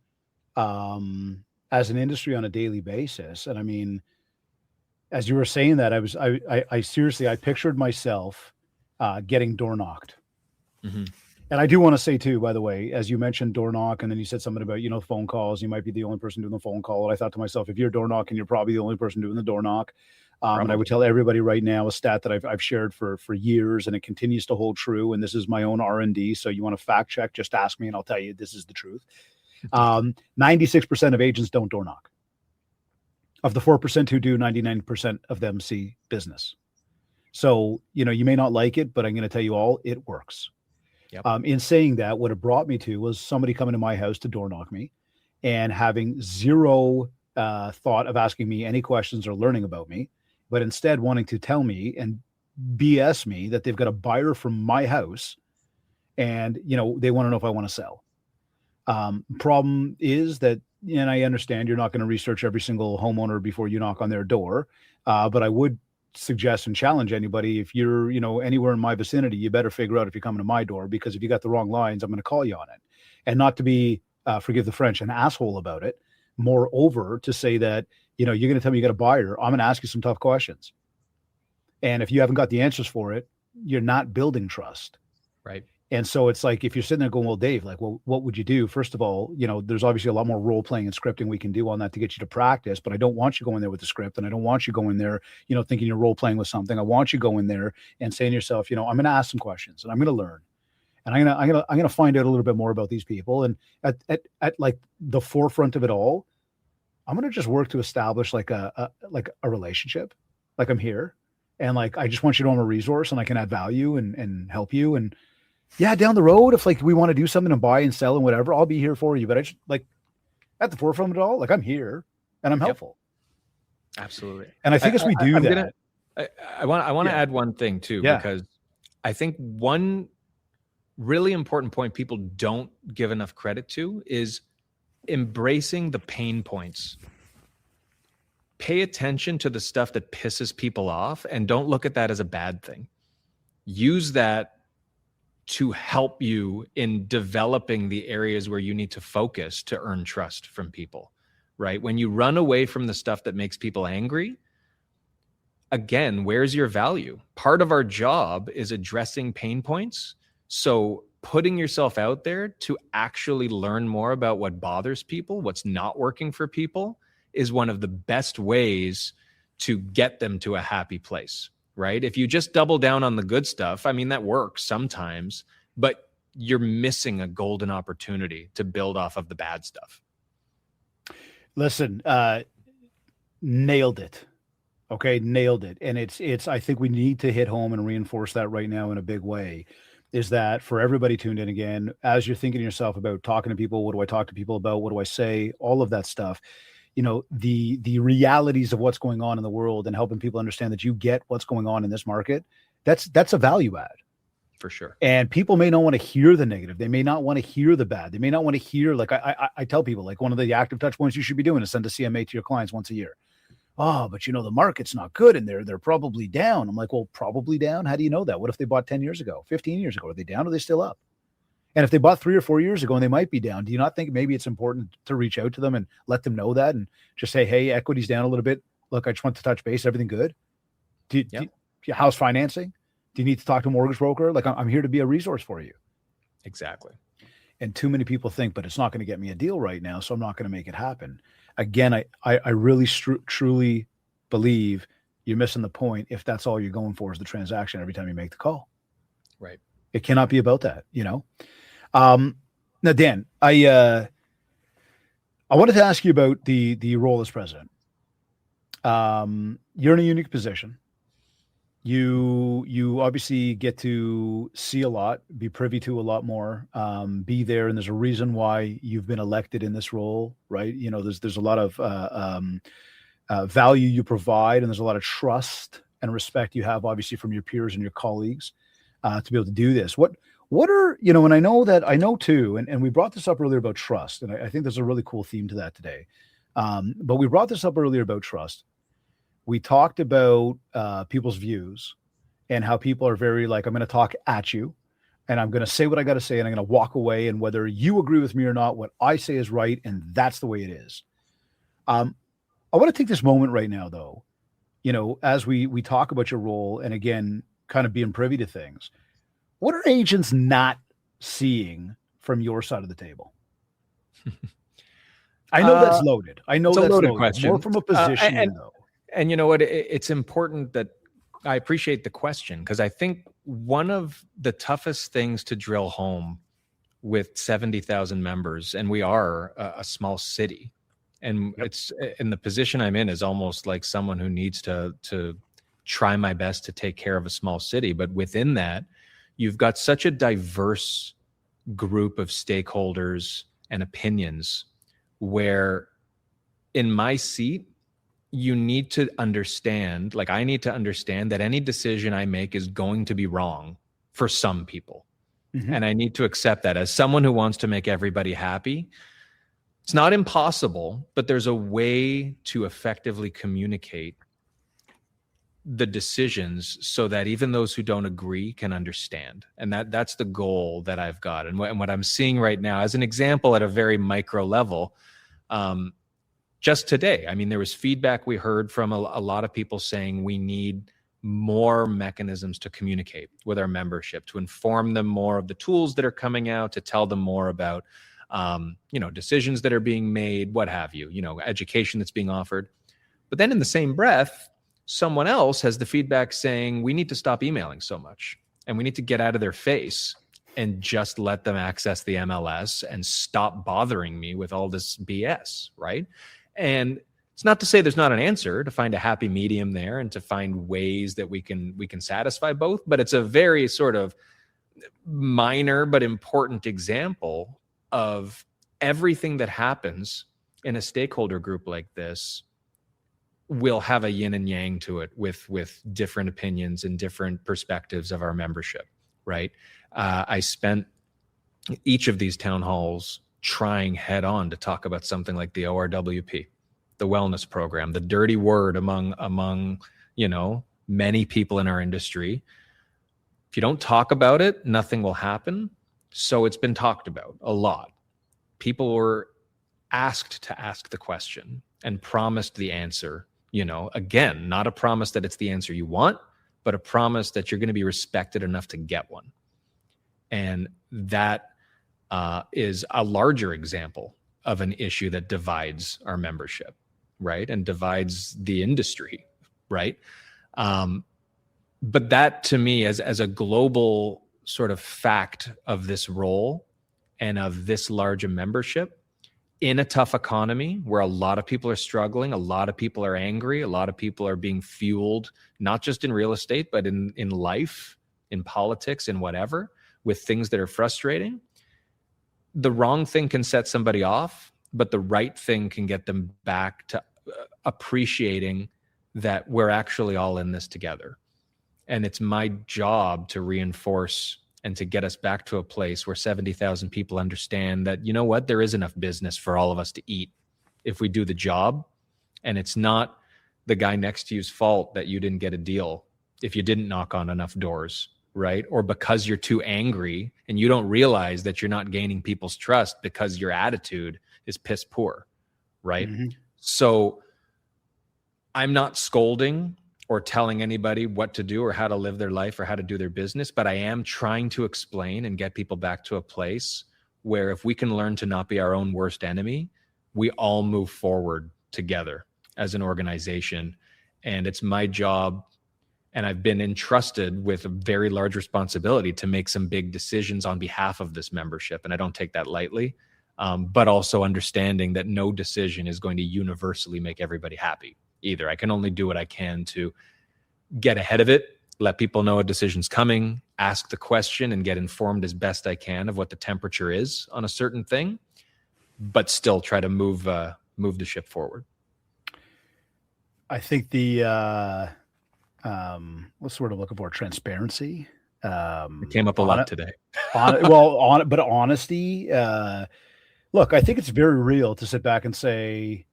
as an industry on a daily basis? And I mean, as you were saying that, I seriously, I pictured myself getting door knocked. Mm-hmm. And I do want to say too, by the way, as you mentioned door knock, and then you said something about, phone calls, you might be the only person doing the phone call. And I thought to myself, if you're door knocking, you're probably the only person doing the door knock. And I would tell everybody right now a stat that I've shared for years, and it continues to hold true. And this is my own R&D. So you want to fact check, just ask me and I'll tell you this is the truth. 96% of agents don't door knock. Of the 4% who do, 99% of them see business. So, you may not like it, but I'm going to tell you all, it works. Yep. In saying that, what it brought me to was somebody coming to my house to door knock me and having zero thought of asking me any questions or learning about me, but instead wanting to tell me and BS me that they've got a buyer from my house and, they want to know if I want to sell. Problem is that, and I understand you're not going to research every single homeowner before you knock on their door. But I would suggest and challenge anybody, if you're, anywhere in my vicinity, you better figure out if you're coming to my door, because if you got the wrong lines, I'm going to call you on it. And not to be, forgive the French, an asshole about it. Moreover, to say that, you're going to tell me you got a buyer, I'm going to ask you some tough questions. And if you haven't got the answers for it, you're not building trust. Right. And so it's like, if you're sitting there going, well, Dave, like, well, what would you do? First of all, there's obviously a lot more role playing and scripting we can do on that to get you to practice, but I don't want you going there with the script, and I don't want you going there, thinking you're role playing with something. I want you going there and saying to yourself, I'm going to ask some questions and I'm going to learn, and I'm going to find out a little bit more about these people. And at like the forefront of it all, I'm going to just work to establish like a relationship. Like, I'm here, and like, I just want you to know I'm a resource and I can add value and help you. And yeah, down the road, if like we want to do something and buy and sell and whatever, I'll be here for you. But I just, like, at the forefront of it all, like, I'm here and I'm helpful. Absolutely. And I think as we do that, I want to add one thing too, because I think one really important point people don't give enough credit to is embracing the pain points. Pay attention to the stuff that pisses people off and don't look at that as a bad thing. Use that to help you in developing the areas where you need to focus to earn trust from people, right? When you run away from the stuff that makes people angry, again, where's your value? Part of our job is addressing pain points. So putting yourself out there to actually learn more about what bothers people, what's not working for people, is one of the best ways to get them to a happy place. Right? If you just double down on the good stuff, I mean, that works sometimes, but you're missing a golden opportunity to build off of the bad stuff. Listen, nailed it. Okay, nailed it. And it's I think we need to hit home and reinforce that right now in a big way, is that for everybody tuned in again, as you're thinking to yourself about talking to people, what do I talk to people about? What do I say? All of that stuff. The realities of what's going on in the world and helping people understand that you get what's going on in this market, that's a value add. For sure. And people may not want to hear the negative. They may not want to hear the bad. They may not want to hear, like I tell people, like one of the active touch points you should be doing is send a CMA to your clients once a year. Oh, but the market's not good and they're probably down. I'm like, well, probably down. How do you know that? What if they bought 10 years ago, 15 years ago? Are they down or are they still up? And if they bought 3 or 4 years ago and they might be down, do you not think maybe it's important to reach out to them and let them know that and just say, hey, equity's down a little bit. Look, I just want to touch base. Everything good? How's financing? Do you need to talk to a mortgage broker? Like, I'm here to be a resource for you. Exactly. And too many people think, but it's not going to get me a deal right now, so I'm not going to make it happen. Again, I really truly believe you're missing the point if that's all you're going for is the transaction every time you make the call. Right. It cannot be about that, Now, Dan, I wanted to ask you about the role as president. You're in a unique position. You obviously get to see a lot, be privy to a lot more, be there. And there's a reason why you've been elected in this role, right? There's a lot of value you provide, and there's a lot of trust and respect you have, obviously, from your peers and your colleagues to be able to do this. What are, and I know too, and we brought this up earlier about trust. And I think there's a really cool theme to that today. But we brought this up earlier about trust. We talked about people's views and how people are very like, I'm going to talk at you and I'm going to say what I got to say and I'm going to walk away. And whether you agree with me or not, what I say is right. And that's the way it is. I want to take this moment right now, though, as we talk about your role and again, kind of being privy to things. What are agents not seeing from your side of the table? I know that's loaded. I know that's loaded. Question. More from a position, though. And you know what? It's important that I appreciate the question because I think one of the toughest things to drill home with 70,000 members, and we are a small city, and it's in the position I'm in is almost like someone who needs to try my best to take care of a small city. But within that, you've got such a diverse group of stakeholders and opinions where in my seat, you need to understand, like I need to understand that any decision I make is going to be wrong for some people. Mm-hmm. And I need to accept that as someone who wants to make everybody happy. It's not impossible, but there's a way to effectively communicate the decisions so that even those who don't agree can understand. And that's the goal that I've got. And what I'm seeing right now, as an example at a very micro level, just today, there was feedback we heard from a lot of people saying we need more mechanisms to communicate with our membership, to inform them more of the tools that are coming out, to tell them more about, decisions that are being made, what have you, education that's being offered. But then in the same breath, someone else has the feedback saying we need to stop emailing so much and we need to get out of their face and just let them access the MLS and stop bothering me with all this BS, right? And it's not to say there's not an answer, to find a happy medium there and to find ways that we can satisfy both, but it's a very sort of minor but important example of everything that happens in a stakeholder group like this will have a yin and yang to it with different opinions and different perspectives of our membership, right? I spent each of these town halls trying head on to talk about something like the ORWP, the wellness program, the dirty word among many people in our industry. If you don't talk about it, nothing will happen. So it's been talked about a lot. People were asked to ask the question and promised the answer. Again, not a promise that it's the answer you want, but a promise that you're going to be respected enough to get one. And that is a larger example of an issue that divides our membership, right? And divides the industry, right? But that to me, as a global sort of fact of this role and of this large a membership in a tough economy where a lot of people are struggling, a lot of people are angry, a lot of people are being fueled, not just in real estate, but in life, in politics, in whatever, with things that are frustrating. The wrong thing can set somebody off, but the right thing can get them back to appreciating that we're actually all in this together. And it's my job to reinforce and to get us back to a place where 70,000 people understand that, you know what, there is enough business for all of us to eat if we do the job. And it's not the guy next to you's fault that you didn't get a deal if you didn't knock on enough doors, right? Or because you're too angry and you don't realize that you're not gaining people's trust because your attitude is piss poor, right? Mm-hmm. So I'm not scolding or telling anybody what to do or how to live their life or how to do their business, but I am trying to explain and get people back to a place where if we can learn to not be our own worst enemy, we all move forward together as an organization. And it's my job, and I've been entrusted with a very large responsibility to make some big decisions on behalf of this membership. And I don't take that lightly, but also understanding that no decision is going to universally make everybody happy either. I can only do what I can to get ahead of it, let people know a decision's coming, ask the question and get informed as best I can of what the temperature is on a certain thing, but still try to move the ship forward. I think the what's the word I'm looking for? Transparency. It came up a lot today. But honesty. Look, I think it's very real to sit back and say,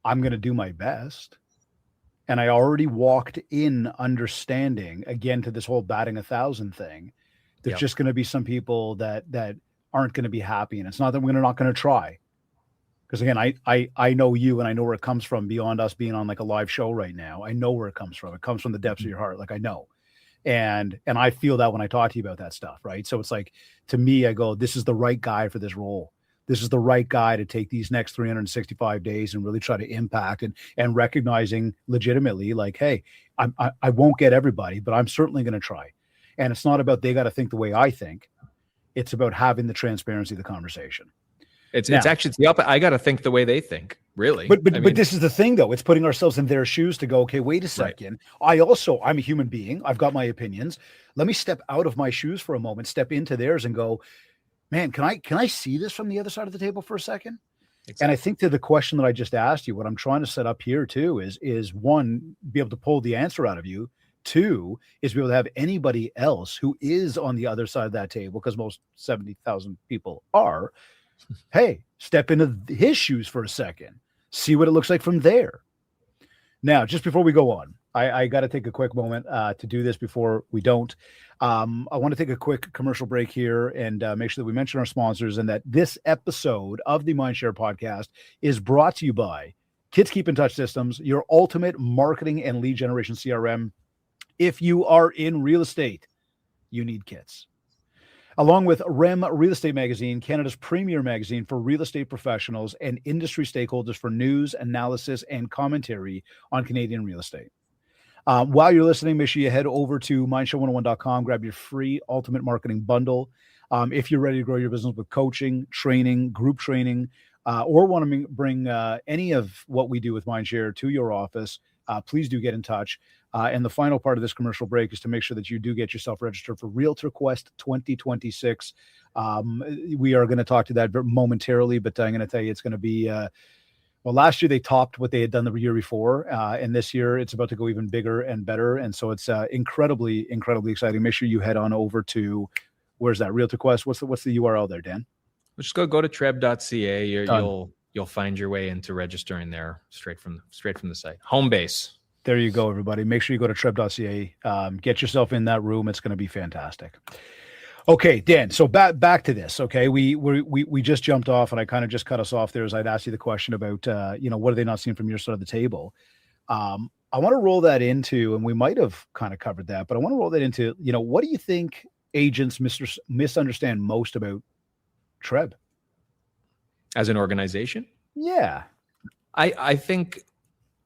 I'm going to do my best. And I already walked in understanding, again, to this whole batting 1,000 thing. There's just going to be some people that aren't going to be happy. And it's not that we're not going to try. Because again, I know you and I know where it comes from beyond us being on like a live show right now. I know where it comes from. It comes from the depths of your heart. Like I know. And I feel that when I talk to you about that stuff, right? So it's like, to me, I go, this is the right guy for this role. This is the right guy to take these next 365 days and really try to impact and recognizing legitimately like, hey, I won't get everybody, but I'm certainly going to try. And it's not about they got to think the way I think. It's about having the transparency of the conversation. It's actually the opposite. I got to think the way they think, really. But this is the thing, though. It's putting ourselves in their shoes to go, okay, wait a second. Right. I'm a human being. I've got my opinions. Let me step out of my shoes for a moment, step into theirs and go, man, can I see this from the other side of the table for a second? Exactly. And I think to the question that I just asked you, what I'm trying to set up here too is one, be able to pull the answer out of you. Two, is be able to have anybody else who is on the other side of that table, because most 70,000 people are, hey, step into his shoes for a second, see what it looks like from there. Now, just before we go on, I got to take a quick moment to do this before we don't. I want to take a quick commercial break here and make sure that we mention our sponsors and that this episode of the MindShare podcast is brought to you by Kids Keep in Touch Systems, your ultimate marketing and lead generation CRM. If you are in real estate, you need kits. Along with REM Real Estate Magazine, Canada's premier magazine for real estate professionals and industry stakeholders for news, analysis, and commentary on Canadian real estate. While you're listening, make sure you head over to mindshow101.com, grab your free ultimate marketing bundle. If you're ready to grow your business with coaching, training, group training, or want to bring any of what we do with Mindshare to your office, please do get in touch. And the final part of this commercial break is to make sure that you do get yourself registered for Realtor Quest 2026. We are going to talk to that momentarily, but I'm going to tell you it's going to be well, last year they topped what they had done the year before, and this year it's about to go even bigger and better. And so it's incredibly exciting. Make sure you head on over to, where's that, Realtor Quest? What's the URL there, Dan? Just go to TRREB.ca. You'll find your way into registering there straight from the site. Home base. There you go, everybody. Make sure you go to TRREB.ca. Get yourself in that room. It's going to be fantastic. Okay, Dan. So back to this. Okay, we just jumped off, and I kind of just cut us off there as I'd asked you the question about what are they not seeing from your side of the table. I want to roll that into, and we might have kind of covered that, but I want to roll that into what do you think agents misunderstand most about TRREB as an organization? Yeah, I think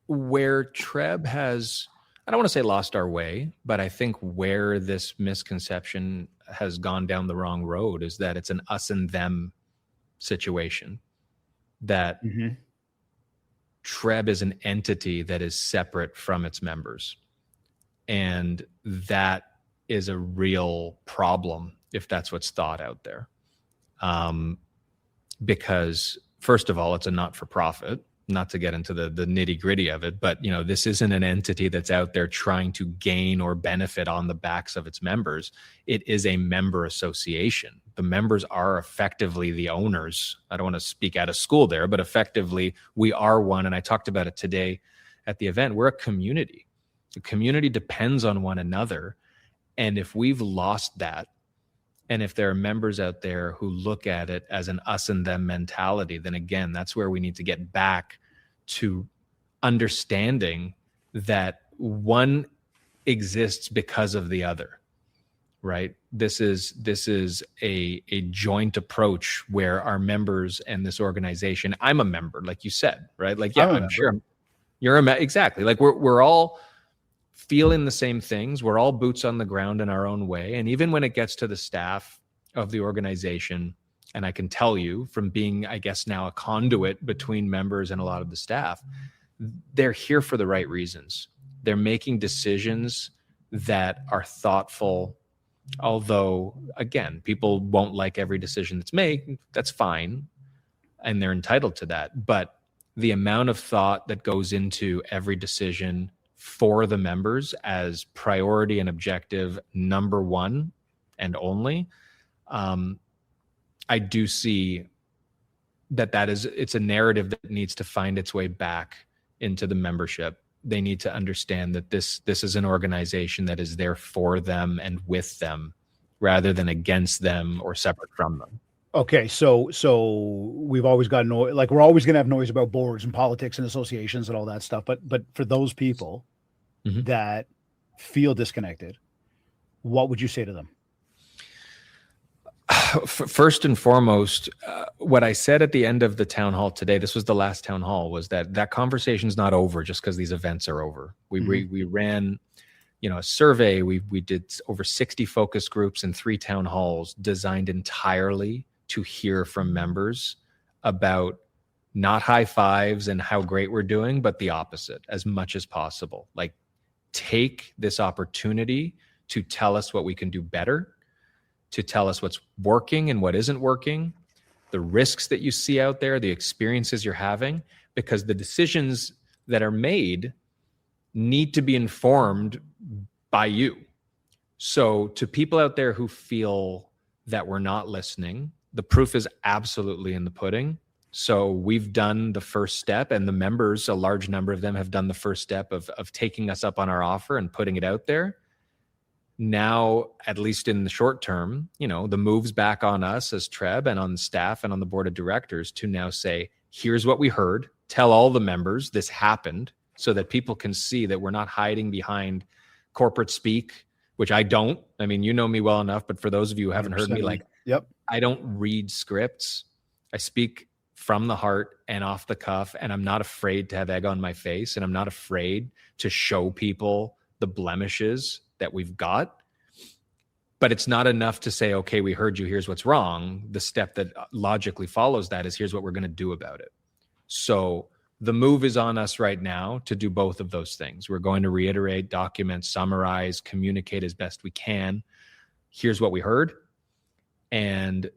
where TRREB has I don't want to say lost our way, but I think where this misconception has gone down the wrong road is that it's an us and them situation, that Mm-hmm. TRREB is an entity that is separate from its members. And that is a real problem if that's what's thought out there. Because first of all, it's a not-for-profit, not to get into the nitty-gritty of it, but this isn't an entity that's out there trying to gain or benefit on the backs of its members. It is a member association. The members are effectively the owners. I don't want to speak out of school there, but effectively we are one. And I talked about it today at the event. We're a community. The community depends on one another. And if we've lost that, and if there are members out there who look at it as an us and them mentality, then again, that's where we need to get back to understanding that one exists because of the other, right? This is a joint approach where our members and this organization, I'm a member, like you said, right? Like, yeah, I'm sure you're exactly. Like we're all feeling the same things. We're all boots on the ground in our own way. And even when it gets to the staff of the organization, and I can tell you from being, I guess now, a conduit between members and a lot of the staff, they're here for the right reasons. They're making decisions that are thoughtful. Although, again, people won't like every decision that's made. That's fine. And they're entitled to that. But the amount of thought that goes into every decision for the members as priority and objective number one and only, I do see it's a narrative that needs to find its way back into the membership. They need to understand that this is an organization that is there for them and with them rather than against them or separate from them. Okay, so we've always got noise, like we're always going to have noise about boards and politics and associations and all that stuff. But for those people that feel disconnected, what would you say to them? First and foremost, what I said at the end of the town hall today, this was the last town hall, was that conversation's not over just because these events are over. We ran, a survey. We did over 60 focus groups and 3 town halls designed entirely to hear from members about not high fives and how great we're doing, but the opposite as much as possible. Like, take this opportunity to tell us what we can do better, to tell us what's working and what isn't working, the risks that you see out there, the experiences you're having, because the decisions that are made need to be informed by you. So to people out there who feel that we're not listening, the proof is absolutely in the pudding. So we've done the first step, and the members, a large number of them, have done the first step of taking us up on our offer and putting it out there. Now, at least in the short term, the move's back on us as TRREB and on the staff and on the board of directors to now say, here's what we heard. Tell all the members this happened so that people can see that we're not hiding behind corporate speak, which I don't. I mean, you know me well enough, but for those of you who haven't heard me, like, yep, I don't read scripts. I speak from the heart and off the cuff, and I'm not afraid to have egg on my face, and I'm not afraid to show people the blemishes that we've got. But it's not enough to say, okay, we heard you, here's what's wrong. The step that logically follows that is, here's what we're going to do about it. So the move is on us right now to do both of those things. We're going to reiterate, document, summarize, communicate as best we can. Here's what we heard. And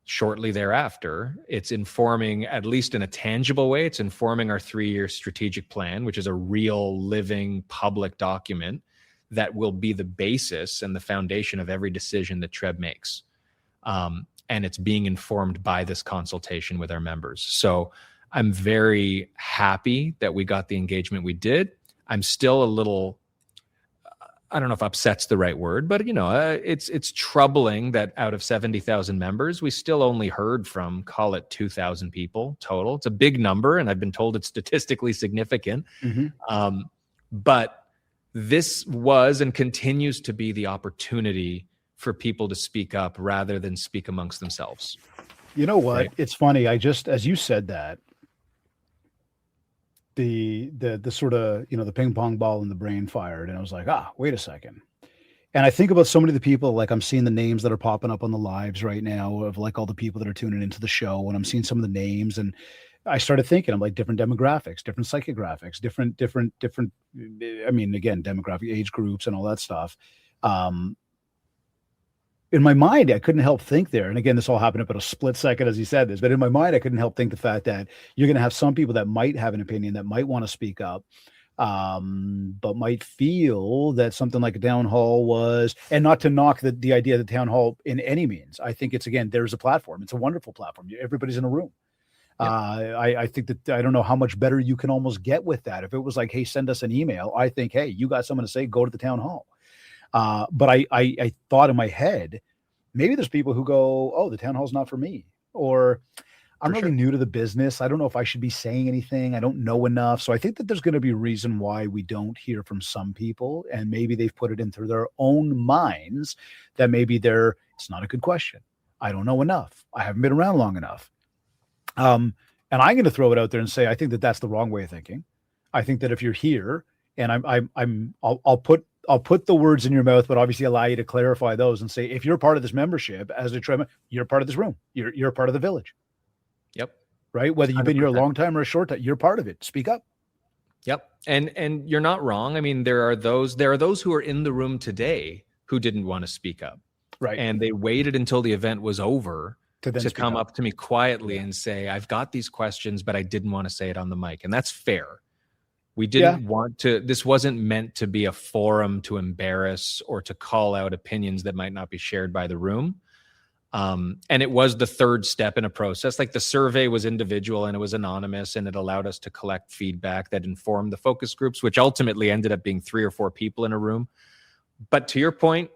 shortly thereafter, it's informing, at least in a tangible way, it's informing our 3-year strategic plan, which is a real living public document that will be the basis and the foundation of every decision that TRREB makes. And it's being informed by this consultation with our members. So I'm very happy that we got the engagement we did. I'm still a little, I don't know if upset's the right word, but it's troubling that out of 70,000 members, we still only heard from, call it 2,000 people total. It's a big number, and I've been told it's statistically significant. But this was and continues to be the opportunity for people to speak up rather than speak amongst themselves. You know what? Right? It's funny. As you said that, the sort of, the ping pong ball in the brain fired, and I was like, wait a second. And I think about so many of the people, like I'm seeing the names that are popping up on the lives right now of like all the people that are tuning into the show, and I'm seeing some of the names, and I started thinking, I'm like, different demographics, different psychographics, different. I mean, again, demographic, age groups, and all that stuff. In my mind, I couldn't help think there. And again, this all happened up in a split second as he said this, but in my mind, I couldn't help think the fact that you're going to have some people that might have an opinion, that might want to speak up, but might feel that something like a town hall was, and not to knock the idea of the town hall in any means. I think it's, again, there's a platform. It's a wonderful platform. Everybody's in a room. Yep. I think that, I don't know how much better you can almost get with that. If it was like, hey, send us an email, I think, hey, you got something to say, go to the town hall. But I thought in my head, maybe there's people who go, oh, the town hall's not for me, or I'm really new to the business. I don't know if I should be saying anything. I don't know enough. So I think that there's going to be a reason why we don't hear from some people, and maybe they've put it into their own minds that maybe it's not a good question. I don't know enough. I haven't been around long enough. And I'm going to throw it out there and say, I think that that's the wrong way of thinking. I think that if you're here, and I'll put the words in your mouth, but obviously allow you to clarify those and say, if you're part of this membership as a TRREB, you're part of this room. You're a part of the village. Yep. Right. Whether you've 100%. Been here a long time or a short time, you're part of it. Speak up. Yep. And you're not wrong. I mean, there are those who are in the room today who didn't want to speak up. Right. And they waited until the event was over to come up to me quietly and say, I've got these questions, but I didn't want to say it on the mic. And that's fair. We didn't want to, this wasn't meant to be a forum to embarrass or to call out opinions that might not be shared by the room. And it was the third step in a process. Like the survey was individual and it was anonymous, and it allowed us to collect feedback that informed the focus groups, which ultimately ended up being 3 or 4 people in a room. But to your point,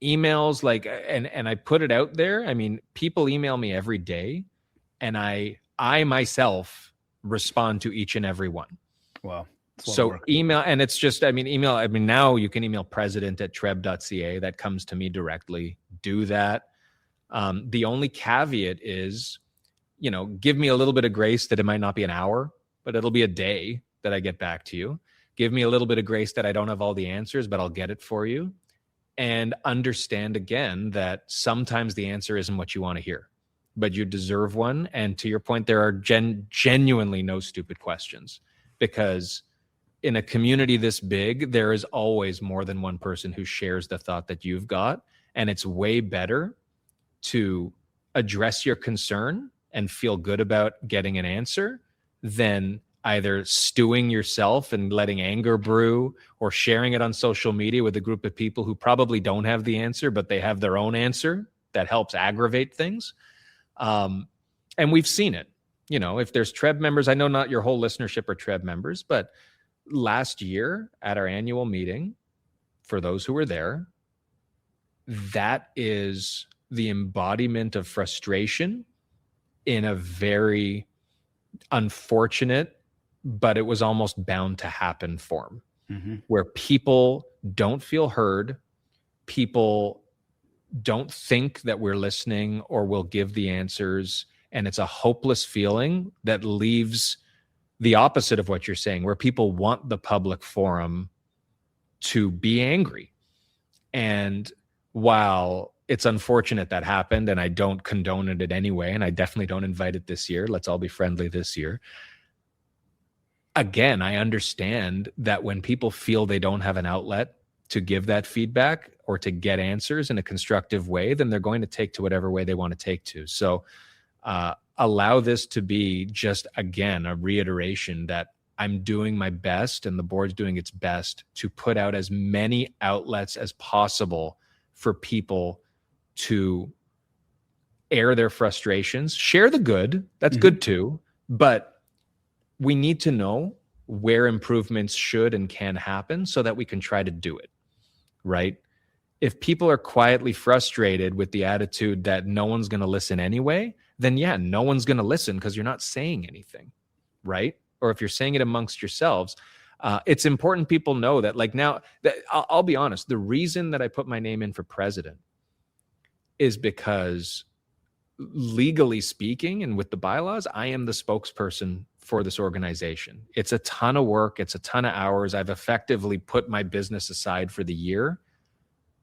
emails, like, and I put it out there. I mean, people email me every day, and I myself respond to each and every one. Wow. So email, and it's just, now you can email president@trreb.ca. That comes to me directly. Do that. The only caveat is, give me a little bit of grace that it might not be an hour, but it'll be a day that I get back to you. Give me a little bit of grace that I don't have all the answers, but I'll get it for you. And understand again that sometimes the answer isn't what you want to hear, but you deserve one. And to your point, there are genuinely no stupid questions, because in a community this big, there is always more than one person who shares the thought that you've got. And it's way better to address your concern and feel good about getting an answer than either stewing yourself and letting anger brew, or sharing it on social media with a group of people who probably don't have the answer, but they have their own answer that helps aggravate things. And we've seen it. If there's TRREB members, I know not your whole listenership are TRREB members, but last year at our annual meeting, for those who were there, that is the embodiment of frustration in a very unfortunate, but it was almost bound to happen form, where people don't feel heard, people don't think that we're listening or will give the answers. And it's a hopeless feeling that leaves the opposite of what you're saying, where people want the public forum to be angry. And while it's unfortunate that happened, and I don't condone it in any way, and I definitely don't invite it this year, let's all be friendly this year. Again, I understand that when people feel they don't have an outlet to give that feedback or to get answers in a constructive way, then they're going to take to whatever way they want to take to. So allow this to be just, again, a reiteration that I'm doing my best and the board's doing its best to put out as many outlets as possible for people to air their frustrations, share the good. That's good too. But we need to know where improvements should and can happen so that we can try to do it, right? If people are quietly frustrated with the attitude that no one's going to listen anyway, then no one's going to listen because you're not saying anything, right? Or if you're saying it amongst yourselves, it's important people know that, like, now, I'll be honest, the reason that I put my name in for president is because legally speaking and with the bylaws, I am the spokesperson for this organization. It's a ton of work. It's a ton of hours. I've effectively put my business aside for the year,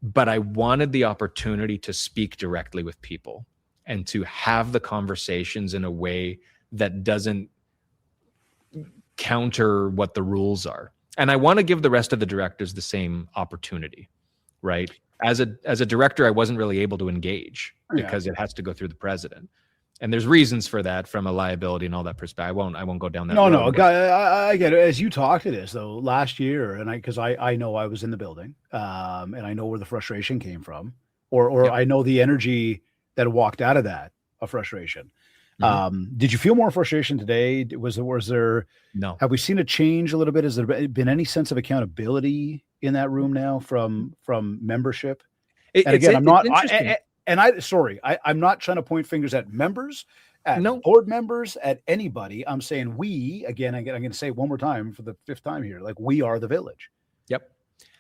but I wanted the opportunity to speak directly with people and to have the conversations in a way that doesn't counter what the rules are. And I want to give the rest of the directors the same opportunity, right? As a director, I wasn't really able to engage because it has to go through the president. And there's reasons for that from a liability and all that perspective. I won't go down that road. No, I get it. As you talked to this though last year, and because I know I was in the building, and I know where the frustration came from, or I know the energy that walked out of that of frustration. Did you feel more frustration today? Was there? No. Have we seen a change a little bit? Has there been any sense of accountability in that room now from membership? I'm not trying to point fingers at members, at board members, at anybody. I'm saying we, again, I'm going to say it one more time for the fifth time here, like we are the village. Yep.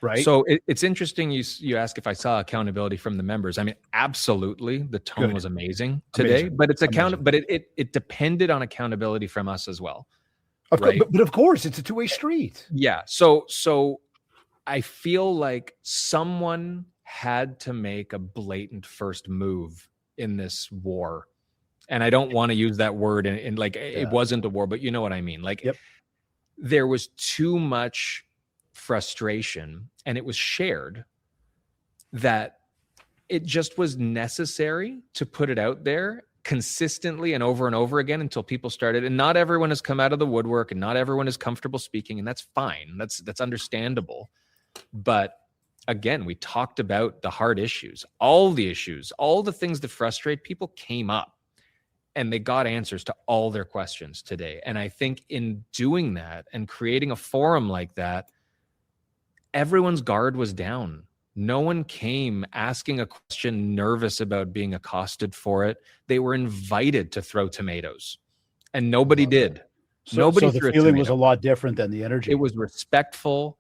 Right. So it's interesting. You ask if I saw accountability from the members. I mean, absolutely. The tone was amazing today, but it's but it depended on accountability from us as well. Of course, but of course it's a two-way street. Yeah. So I feel like someone had to make a blatant first move in this war. And I don't want to use that word in like, it wasn't a war, but you know what I mean? Like there was too much frustration and it was shared that it just was necessary to put it out there consistently and over again until people started. And not everyone has come out of the woodwork and not everyone is comfortable speaking, and that's fine. That's understandable. But again, we talked about the hard issues, all the things that frustrate people came up, and they got answers to all their questions today. And I think in doing that and creating a forum like that, everyone's guard was down. No one came asking a question nervous about being accosted for it. They were invited to throw tomatoes, and nobody did. So the feeling was a lot different than the energy. It was respectful.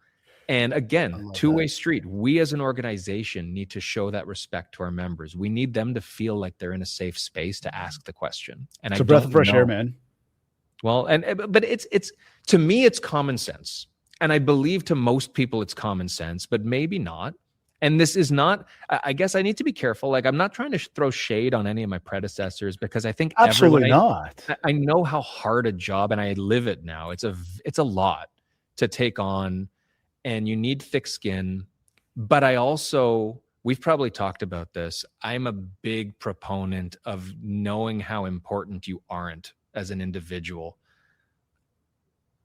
And again, two-way street. We as an organization need to show that respect to our members. We need them to feel like they're in a safe space to ask the question. And it's a breath of fresh air, man. Well, but it's to me, it's common sense. And I believe to most people it's common sense, but maybe not. And this is not, I guess I need to be careful. Like, I'm not trying to throw shade on any of my predecessors, because I think absolutely not. I know how hard a job, and I live it now. It's a lot to take on, and you need thick skin. But we've probably talked about this. I'm a big proponent of knowing how important you aren't as an individual.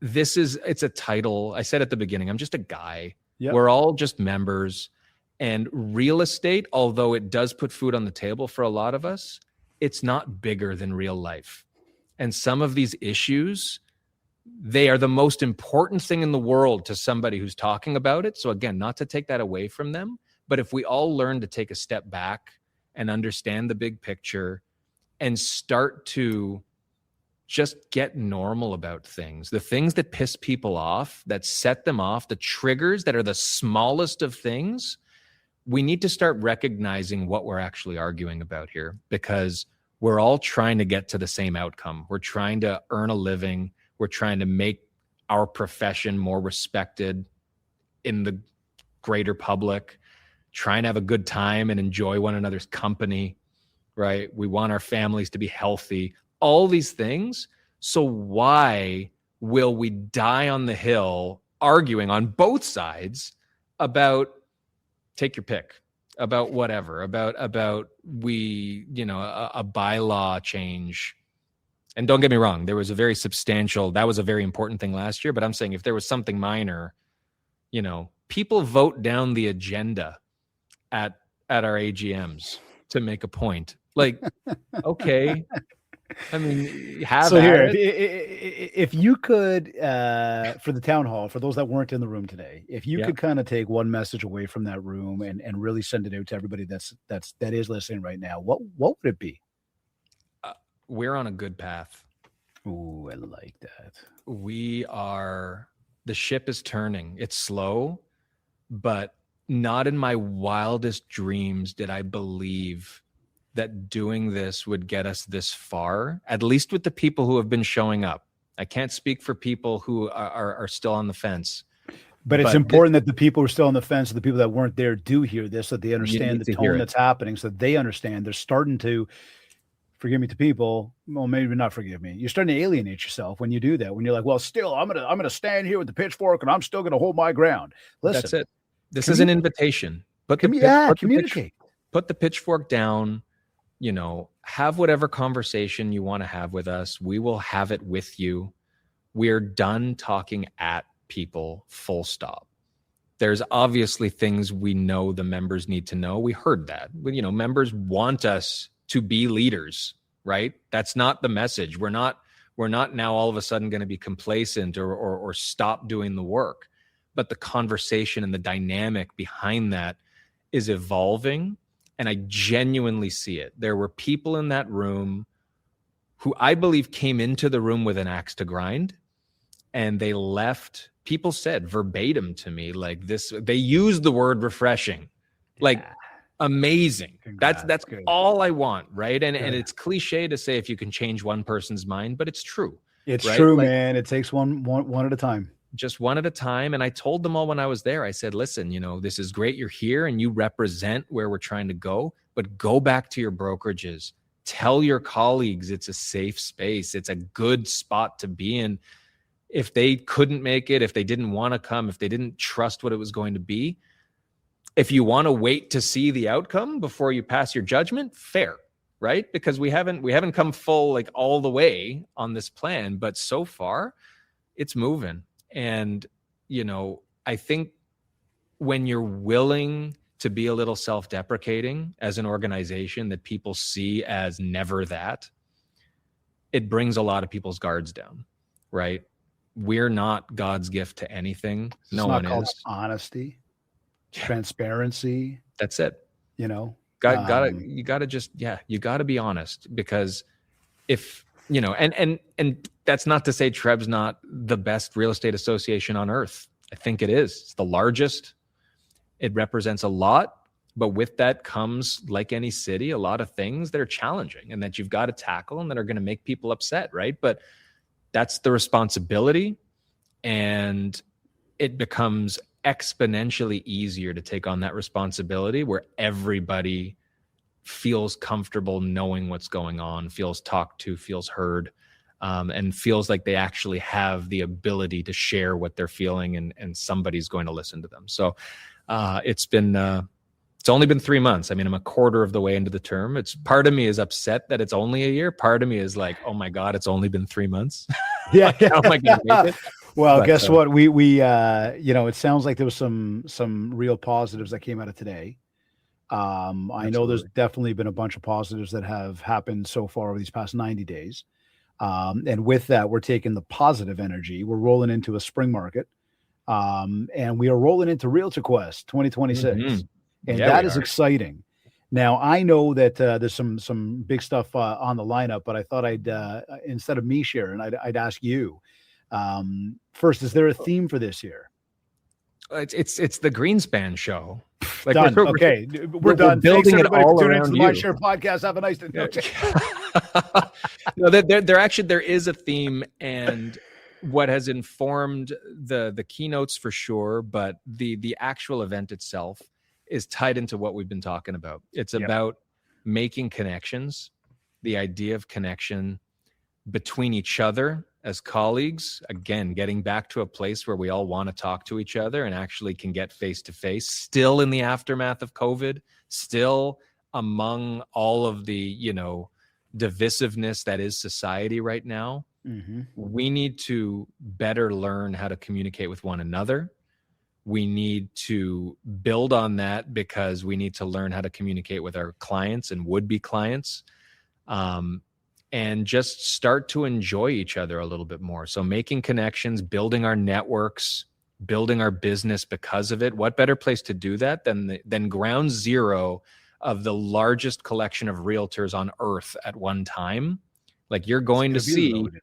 It's a title. I said at the beginning, I'm just a guy. Yep. We're all just members. And real estate, although it does put food on the table for a lot of us, it's not bigger than real life. And some of these issues, they are the most important thing in the world to somebody who's talking about it. So again, not to take that away from them, but if we all learn to take a step back and understand the big picture and start to just get normal about things, the things that piss people off, that set them off, the triggers that are the smallest of things, we need to start recognizing what we're actually arguing about here, because we're all trying to get to the same outcome. We're trying to earn a living. We're trying to make our profession more respected in the greater public, trying to have a good time and enjoy one another's company, right? We want our families to be healthy, all these things. So why will we die on the hill arguing on both sides about, take your pick, about whatever, about a bylaw change? And don't get me wrong, that was a very important thing last year, but I'm saying if there was something minor, people vote down the agenda at our AGMs to make a point. Like, okay. I mean, if you could, for the town hall, for those that weren't in the room today, if you could kind of take one message away from that room and really send it out to everybody that is listening right now, what would it be? We're on a good path. Ooh, I like that. The ship is turning. It's slow, but not in my wildest dreams did I believe that doing this would get us this far, at least with the people who have been showing up. I can't speak for people who are still on the fence. But it's important that the people who are still on the fence, the people that weren't there, do hear this, so that they understand the tone that's happening, so that they understand. They're starting to, forgive me to people, well, maybe not forgive me. You're starting to alienate yourself when you do that. When you're like, well, still, I'm gonna stand here with the pitchfork and I'm still gonna hold my ground. Listen, that's it. This is an invitation. Communicate. Put the pitchfork down. Have whatever conversation you want to have with us. We will have it with you. We're done talking at people, full stop. There's obviously things we know the members need to know. We heard that. Members want us to be leaders, right? That's not the message. We're not now all of a sudden going to be complacent or stop doing the work. But the conversation and the dynamic behind that is evolving. And I genuinely see it. There were people in that room who I believe came into the room with an axe to grind, and they left. People said verbatim to me, like this, they used the word refreshing, like amazing. Congrats. That's good. All I want. Right. And it's cliche to say if you can change one person's mind, but it's true. It's true, man. It takes one at a time. Just one at a time. And I told them all when I was there, I said, listen, this is great. You're here and you represent where we're trying to go, but go back to your brokerages. Tell your colleagues it's a safe space. It's a good spot to be in. If they couldn't make it, if they didn't want to come, if they didn't trust what it was going to be, if you want to wait to see the outcome before you pass your judgment, fair, right? Because we haven't come full, like all the way on this plan, but so far it's moving. And, I think when you're willing to be a little self-deprecating as an organization that people see as never that, it brings a lot of people's guards down, right? We're not God's gift to anything. No one is. Honesty, transparency. That's it. You gotta be honest, because if, and that's not to say TRREB's not the best real estate association on earth. I think it is. It's the largest. It represents a lot, but with that comes, like any city, a lot of things that are challenging and that you've got to tackle and that are going to make people upset, right? But that's the responsibility, and it becomes exponentially easier to take on that responsibility where everybody feels comfortable knowing what's going on, feels talked to, feels heard, and feels like they actually have the ability to share what they're feeling, and somebody's going to listen to them. So it's only been 3 months. I mean, I'm a quarter of the way into the term. Part of me is upset that it's only a year. Part of me is like, oh my God, it's only been 3 months. Yeah. How am I going to make it? Well, guess what? We it sounds like there was some real positives that came out of today. I know there's definitely been a bunch of positives that have happened so far over these past 90 days. And with that, we're taking the positive energy. We're rolling into a spring market. And we are rolling into Realtor Quest 2026. Mm-hmm. And that is exciting. Now, I know that there's some big stuff on the lineup, but I thought instead of me sharing, I'd ask you. First, is there a theme for this year? It's the Greenspan show. Like done. We're done. Building Thanks, it all around to the MindShare Podcast. Have a nice day. No, there is a theme, and what has informed the keynotes for sure, but the actual event itself is tied into what we've been talking about. It's about making connections, the idea of connection between each other as colleagues, again, getting back to a place where we all want to talk to each other and actually can get face to face, still in the aftermath of COVID, still among all of the, divisiveness that is society right now. Mm-hmm. We need to better learn how to communicate with one another. We need to build on that because we need to learn how to communicate with our clients and would-be clients. And just start to enjoy each other a little bit more. So making connections, building our networks, building our business because of it. What better place to do that than ground zero of the largest collection of realtors on earth at one time? Like you're going to see loaded,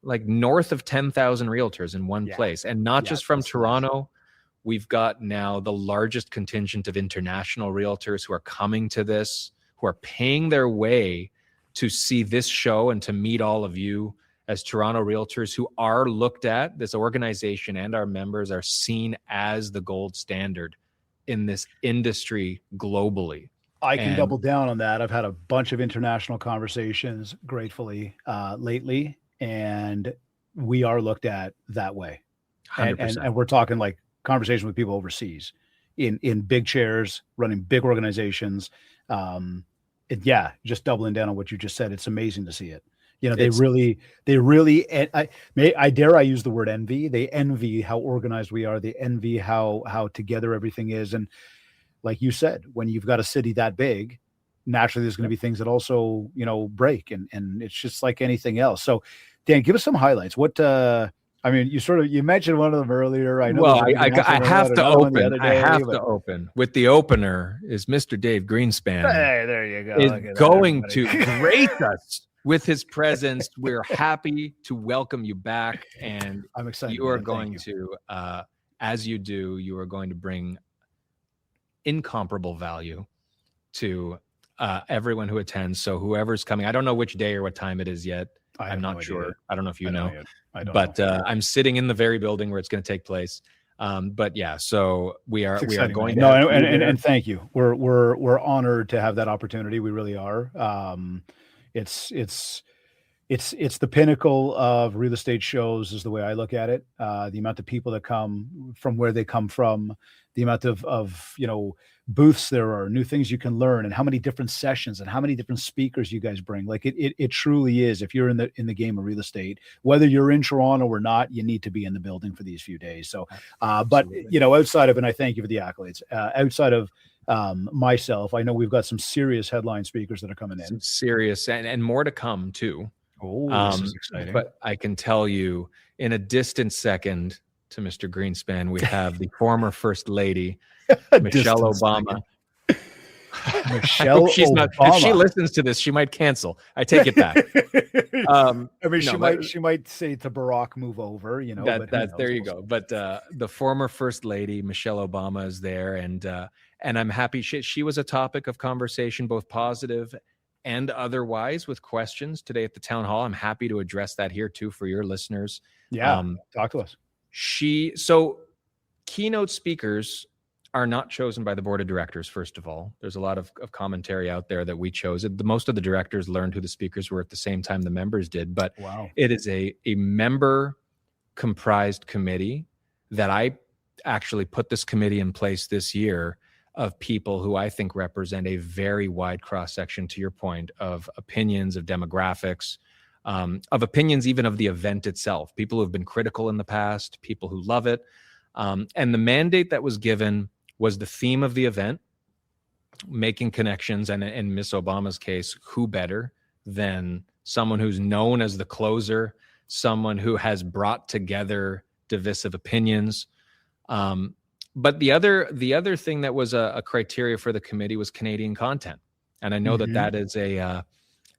like north of 10,000 realtors in one place, and not just from Toronto. We've got now the largest contingent of international realtors who are coming to this, who are paying their way to see this show and to meet all of you as Toronto realtors who are looked at, this organization and our members are seen as the gold standard in this industry globally. I can double down on that. I've had a bunch of international conversations, gratefully, lately, and we are looked at that way. 100%. And we're talking like conversation with people overseas in big chairs, running big organizations. Just doubling down on what you just said. It's amazing to see it. You know, they really, I dare I use the word envy. They envy how organized we are. They envy how together everything is. And like you said, when you've got a city that big, naturally there's going to be things that also, break, and it's just like anything else. So Dan, give us some highlights. What, you mentioned one of them earlier. I know. Well, I have to open. I have to open with the opener is Mr. Dave Greenspan. Hey, there you go. Is going to grace us with his presence. We're happy to welcome you back, and I'm excited. You are going to, as you do, you are going to bring incomparable value to everyone who attends. So whoever's coming, I don't know which day or what time it is yet. I'm not sure. I don't know if you know. I don't but know. I'm sitting in the very building where it's going to take place. But yeah, so we are going to. No, and thank you. We're honored to have that opportunity. We really are. It's the pinnacle of real estate shows, is the way I look at it. The amount of people that come from where they come from, the amount of booths there are, new things you can learn, and how many different sessions and how many different speakers you guys bring. Like it truly is. If you're in the game of real estate, whether you're in Toronto or not, you need to be in the building for these few days. So, but outside of, and I thank you for the accolades. Outside of myself, I know we've got some serious headline speakers that are coming in. Some serious and more to come too. Oh, this is exciting. But I can tell you, in a distant second to Mr. Greenspan, we have the former First Lady, Michelle Obama. Michelle Obama. If she listens to this, she might cancel. I take it back. She might say to Barack, move over. There you go. But the former First Lady, Michelle Obama, is there, and I'm happy. She was a topic of conversation, both positive and otherwise, with questions today at the town hall. I'm happy to address that here too for your listeners. Yeah, talk to us. So keynote speakers are not chosen by the board of directors. First of all, there's a lot of commentary out there that we chose. Most of the directors learned who the speakers were at the same time the members did, but It is a member comprised committee that I actually put this committee in place this year of people who I think represent a very wide cross-section, to your point, of opinions, of demographics, of opinions even of the event itself. People who have been critical in the past, people who love it. And the mandate that was given was the theme of the event, making connections. And in Miss Obama's case, who better than someone who's known as the closer, someone who has brought together divisive opinions. But the other thing that was a criteria for the committee was Canadian content. And I know that is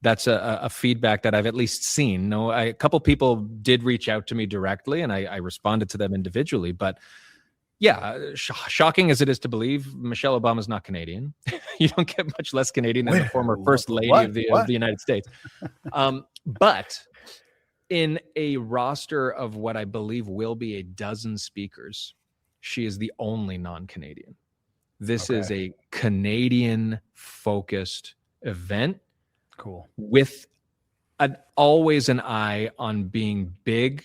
that's a feedback that I've at least seen. A couple people did reach out to me directly, and I responded to them individually. But yeah, shocking as it is to believe, Michelle Obama is not Canadian. You don't get much less Canadian than the former First Lady of the United States. But in a roster of what I believe will be a dozen speakers, she is the only non-Canadian. This is a Canadian-focused event. Cool. With always an eye on being big,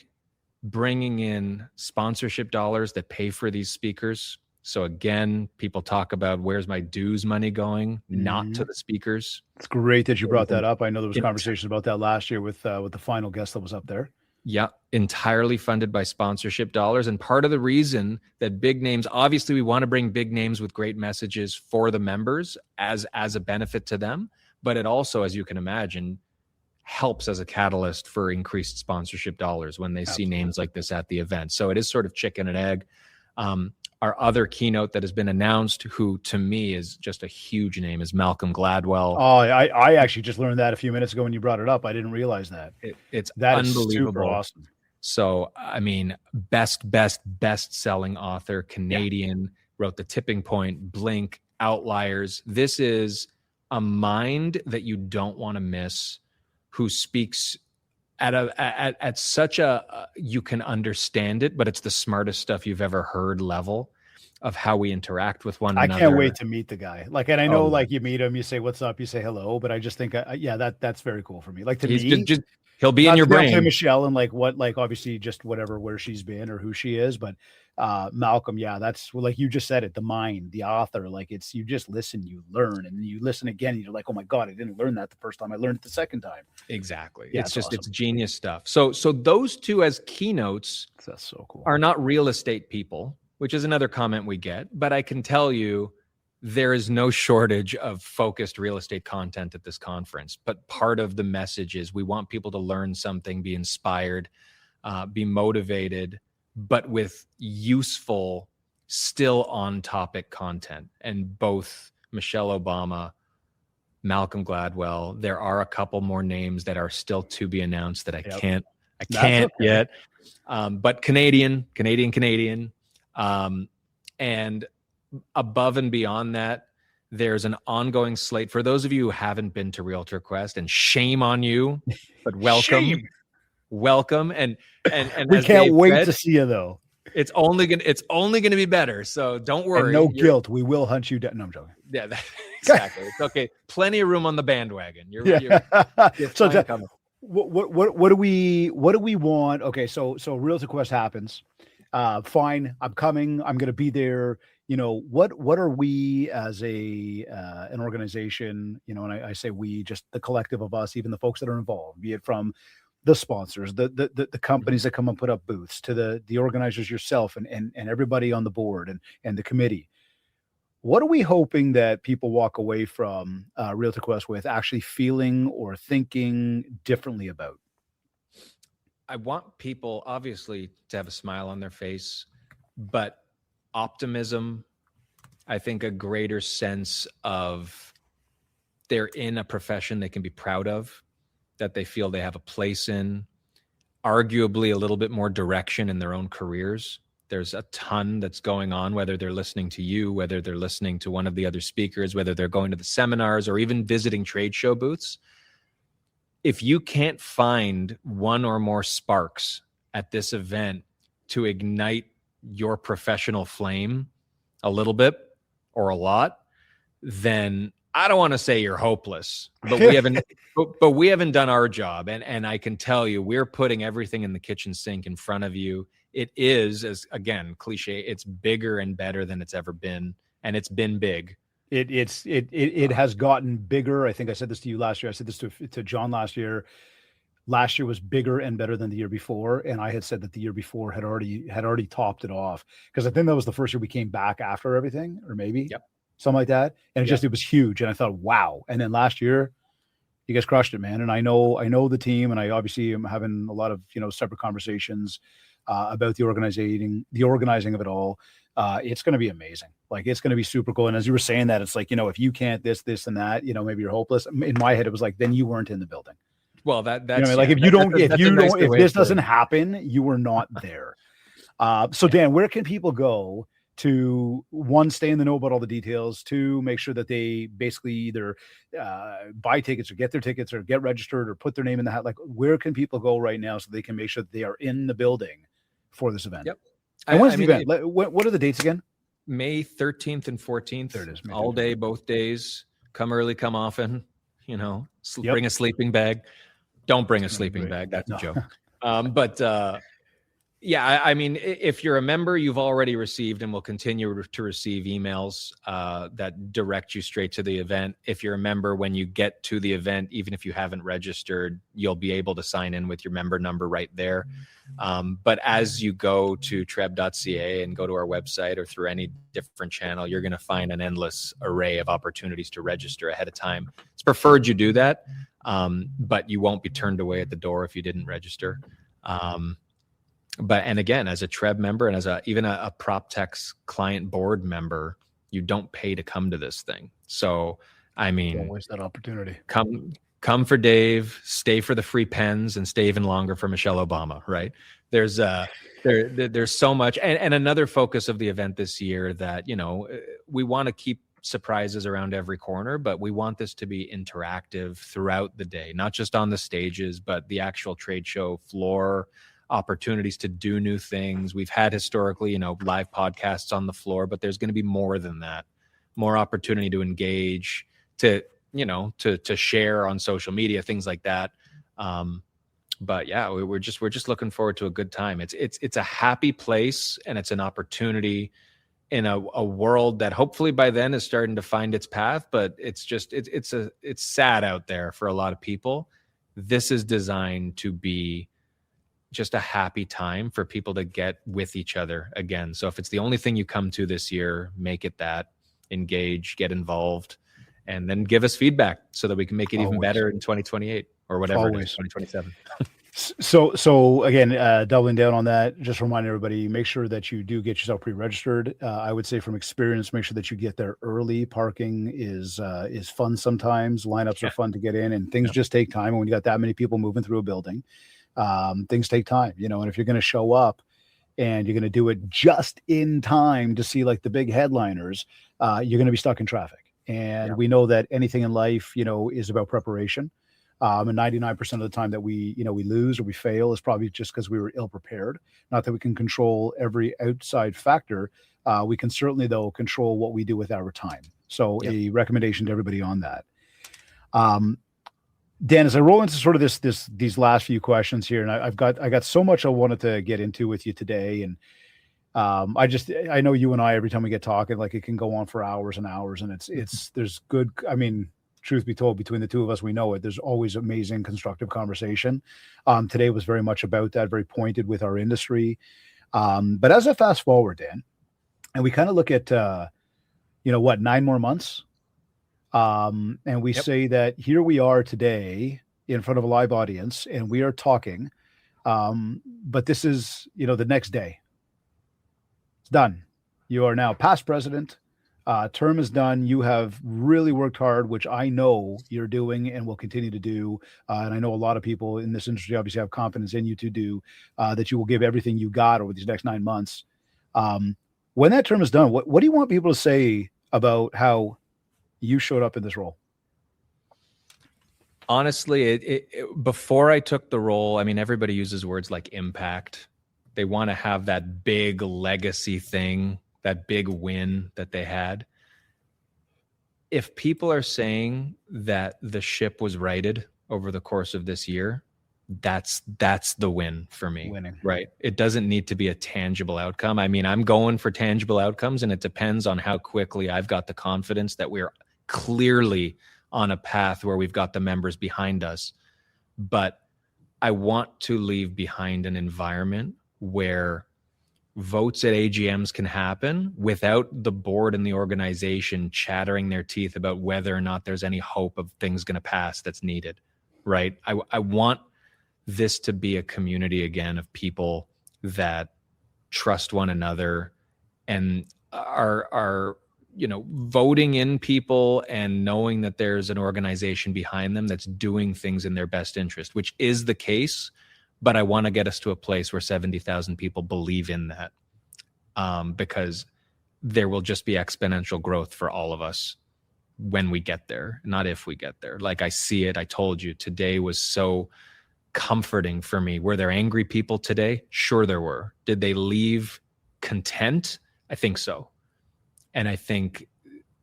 bringing in sponsorship dollars that pay for these speakers. So again, people talk about where's my dues money going, not to the speakers. It's great that you brought that up. I know there was conversations about that last year with the final guest that was up there. Yeah, entirely funded by sponsorship dollars. And part of the reason that big names, obviously we want to bring big names with great messages for the members as a benefit to them. But it also, as you can imagine, helps as a catalyst for increased sponsorship dollars when they see names like this at the event. So it is sort of chicken and egg. Our other keynote that has been announced, who to me is just a huge name, is Malcolm Gladwell. Oh, I actually just learned that a few minutes ago when you brought it up. I didn't realize that. It's unbelievable. Super Awesome. So, I mean, best-selling author, Canadian, wrote The Tipping Point, Blink, Outliers. This is a mind that you don't want to miss, who speaks at such a you can understand it, but it's the smartest stuff you've ever heard level of how we interact with one another. I can't wait to meet the guy. Like, and I know, Oh, like, you meet him, you say what's up, you say hello, but I just think, that's very cool for me. Like, to He's me, just he'll be in not your to downplay brain. Michelle and like what, like obviously just whatever where she's been or who she is, but Malcolm, that's like you just said it, the mind, the author, like it's you just listen, you learn, and you listen again, and you're like, oh my God, I didn't learn that the first time, I learned it the second time. Exactly. Yeah, It's just awesome. it's genius stuff. So those two as keynotes That's so cool. are not real estate people, which is another comment we get, but I can tell you there is no shortage of focused real estate content at this conference. But part of the message is we want people to learn something, be inspired, be motivated, but with useful, still on topic content. And both Michelle Obama, Malcolm Gladwell, there are a couple more names that are still to be announced that I can't yet. But Canadian. And above and beyond that, there's an ongoing slate for those of you who haven't been to Realtor Quest, and shame on you, but welcome. And we can't wait said, to see you though. It's only gonna be better. So don't worry. And no guilt. We will hunt you down. No, I'm joking. Yeah, exactly. It's okay. Plenty of room on the bandwagon. You're so what do we want? Okay, so Realtor Quest happens. Fine. I'm coming. I'm going to be there. You know, what are we as an organization, you know, and I say we, just the collective of us, even the folks that are involved, be it from the sponsors, the companies that come and put up booths, to the organizers yourself and everybody on the board and the committee. What are we hoping that people walk away from Realtor Quest with actually feeling or thinking differently about? I want people obviously to have a smile on their face, but optimism, I think a greater sense of they're in a profession they can be proud of, that they feel they have a place in, arguably a little bit more direction in their own careers. There's a ton that's going on, whether they're listening to you, whether they're listening to one of the other speakers, whether they're going to the seminars or even visiting trade show booths. If you can't find one or more sparks at this event to ignite your professional flame a little bit or a lot, then I don't want to say you're hopeless, but we haven't done our job. And I can tell you, we're putting everything in the kitchen sink in front of you. It is, as again, cliche, it's bigger and better than it's ever been. And it's been big. It has gotten bigger. I think I said this to you last year. I said this to John last year. Last year was bigger and better than the year before, and I had said that the year before had already topped it off, because I think that was the first year we came back after everything, or maybe something like that. And it was huge. And I thought, wow. And then last year, you guys crushed it, man. And I know the team, and I obviously am having a lot of separate conversations about the organizing of it all. It's going to be amazing. Like, it's going to be super cool. And as you were saying that, it's like, if you can't this and that, maybe you're hopeless. In my head, it was like, then you weren't in the building. Well, that's like, if this doesn't happen, you were not there. So Dan, where can people go to, one, stay in the know about all the details, two, make sure that they basically either buy tickets or get their tickets or get registered or put their name in the hat? Like, where can people go right now so they can make sure that they are in the building for this event? Yep. And when's the event? What are the dates again? May 13th and 14th. There it is. All day, both days. Come early, come often. Bring a sleeping bag. Don't bring a sleeping bag. That's a joke. If you're a member, you've already received and will continue to receive emails that direct you straight to the event. If you're a member, when you get to the event, even if you haven't registered, you'll be able to sign in with your member number right there. But as you go to TRREB.ca and go to our website or through any different channel, you're going to find an endless array of opportunities to register ahead of time. It's preferred you do that, but you won't be turned away at the door if you didn't register. And again, as a TRREB member and as even a PropTech's client board member, you don't pay to come to this thing. So, don't waste that opportunity. Come for Dave, stay for the free pens, and stay even longer for Michelle Obama, right? There's so much. And another focus of the event this year that, we want to keep surprises around every corner, but we want this to be interactive throughout the day, not just on the stages, but the actual trade show floor, opportunities to do new things. We've had historically, live podcasts on the floor, but there's going to be more than that, more opportunity to engage, to share on social media, things like that. But yeah, we're just looking forward to a good time. It's a happy place, and it's an opportunity in a world that hopefully by then is starting to find its path, but it's sad out there for a lot of people. This is designed to be just a happy time for people to get with each other again. So if it's the only thing you come to this year, make it that. Engage, get involved, and then give us feedback so that we can make it even better in 2028 or whatever it is, 2027. So again, doubling down on that, just remind everybody, make sure that you do get yourself pre-registered. I would say from experience, make sure that you get there early. Parking is fun sometimes. Lineups are fun to get in, and things just take time. And when you got that many people moving through a building, things take time, and if you're going to show up and you're going to do it just in time to see like the big headliners, you're going to be stuck in traffic. And we know that anything in life, is about preparation. And 99% of the time that we lose or we fail is probably just because we were ill prepared. Not that we can control every outside factor. We can certainly, though, control what we do with our time. So a recommendation to everybody on that. Dan, as I roll into sort of these last few questions here, and I got so much I wanted to get into with you today. And I know you and I, every time we get talking, like it can go on for hours and hours, and there's good, truth be told, between the two of us, we know it. There's always amazing, constructive conversation. Today was very much about that, very pointed with our industry. But as I fast forward, Dan, and we kind of look at, 9 more months. And we say that here we are today in front of a live audience, and we are talking. But this is, the next day. It's done. You are now past president. Term is done. You have really worked hard, which I know you're doing and will continue to do. And I know a lot of people in this industry obviously have confidence in you to do that. You will give everything you got over these next 9 months. When that term is done, what do you want people to say about how you showed up in this role? Honestly, before I took the role, everybody uses words like impact. They want to have that big legacy thing, that big win that they had. If people are saying that the ship was righted over the course of this year, that's the win for me. Winning. Right? It doesn't need to be a tangible outcome. I'm going for tangible outcomes, and it depends on how quickly I've got the confidence that we're clearly on a path where we've got the members behind us. But I want to leave behind an environment where votes at AGMs can happen without the board and the organization chattering their teeth about whether or not there's any hope of things going to pass that's needed, right? I want this to be a community again of people that trust one another and are voting in people and knowing that there's an organization behind them that's doing things in their best interest, which is the case. But I want to get us to a place where 70,000 people believe in that, because there will just be exponential growth for all of us when we get there, not if we get there. Like I see it. I told you today was so comforting for me. Were there angry people today? Sure there were. Did they leave content? I think so. And I think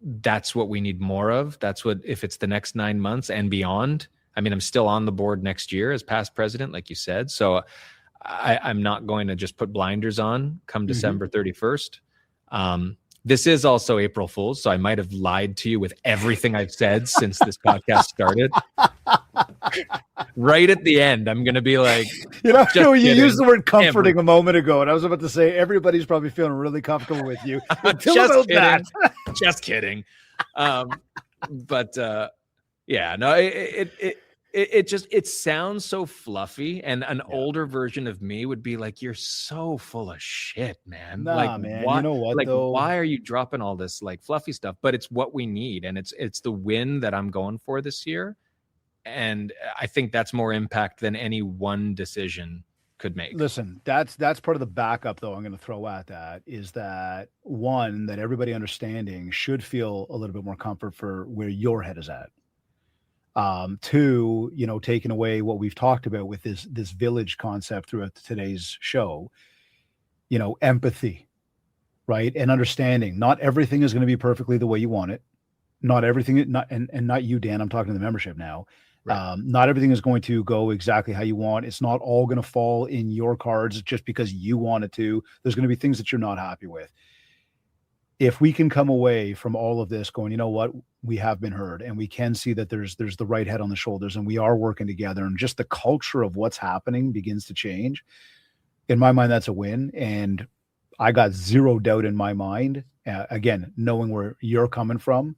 that's what we need more of. That's what, if it's the next 9 months and beyond. I'm still on the board next year as past president, like you said. So I'm not going to just put blinders on come December 31st. This is also April Fool's, so I might have lied to you with everything I've said since this podcast started. Right at the end, I'm going to be like, you used the word comforting a moment ago, and I was about to say everybody's probably feeling really comfortable with you. Just kidding. Just kidding. But yeah, no, it sounds so fluffy, and an older version of me would be like, "You're so full of shit, man." Nah, man. Why, you know what? Though? Why are you dropping all this like fluffy stuff? But it's what we need, and it's the win that I'm going for this year, and I think that's more impact than any one decision could make. Listen, that's part of the backup, though, I'm going to throw at that is that one, that everybody understanding should feel a little bit more comfort for where your head is at. Two, taking away what we've talked about with this village concept throughout today's show, empathy, right? And understanding not everything is going to be perfectly the way you want it. Not everything, not you, Dan, I'm talking to the membership now. Right. Not everything is going to go exactly how you want. It's not all going to fall in your cards just because you want it to. There's going to be things that you're not happy with. If we can come away from all of this going, you know what, we have been heard, and we can see that there's the right head on the shoulders, and we are working together, and just the culture of what's happening begins to change. In my mind, that's a win. And I got zero doubt in my mind, again, knowing where you're coming from,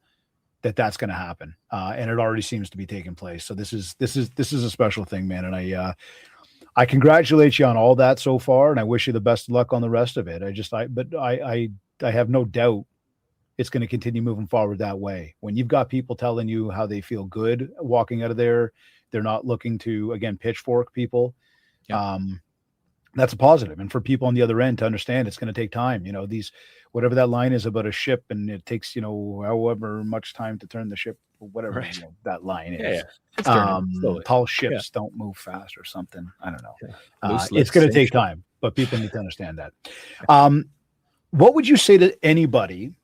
that's going to happen. And it already seems to be taking place. So this is a special thing, man. And I congratulate you on all that so far. And I wish you the best of luck on the rest of it. I have no doubt it's going to continue moving forward that way. When you've got people telling you how they feel good walking out of there, they're not looking to, again, pitchfork people. Yeah. That's a positive. And for people on the other end to understand, it's going to take time. Whatever that line is about a ship, and it takes, however much time to turn the ship, or whatever right. That line is. Yeah. Tall ships don't move fast or something. I don't know. Yeah. It's going to take time, but people need to understand that. What would you say to anybody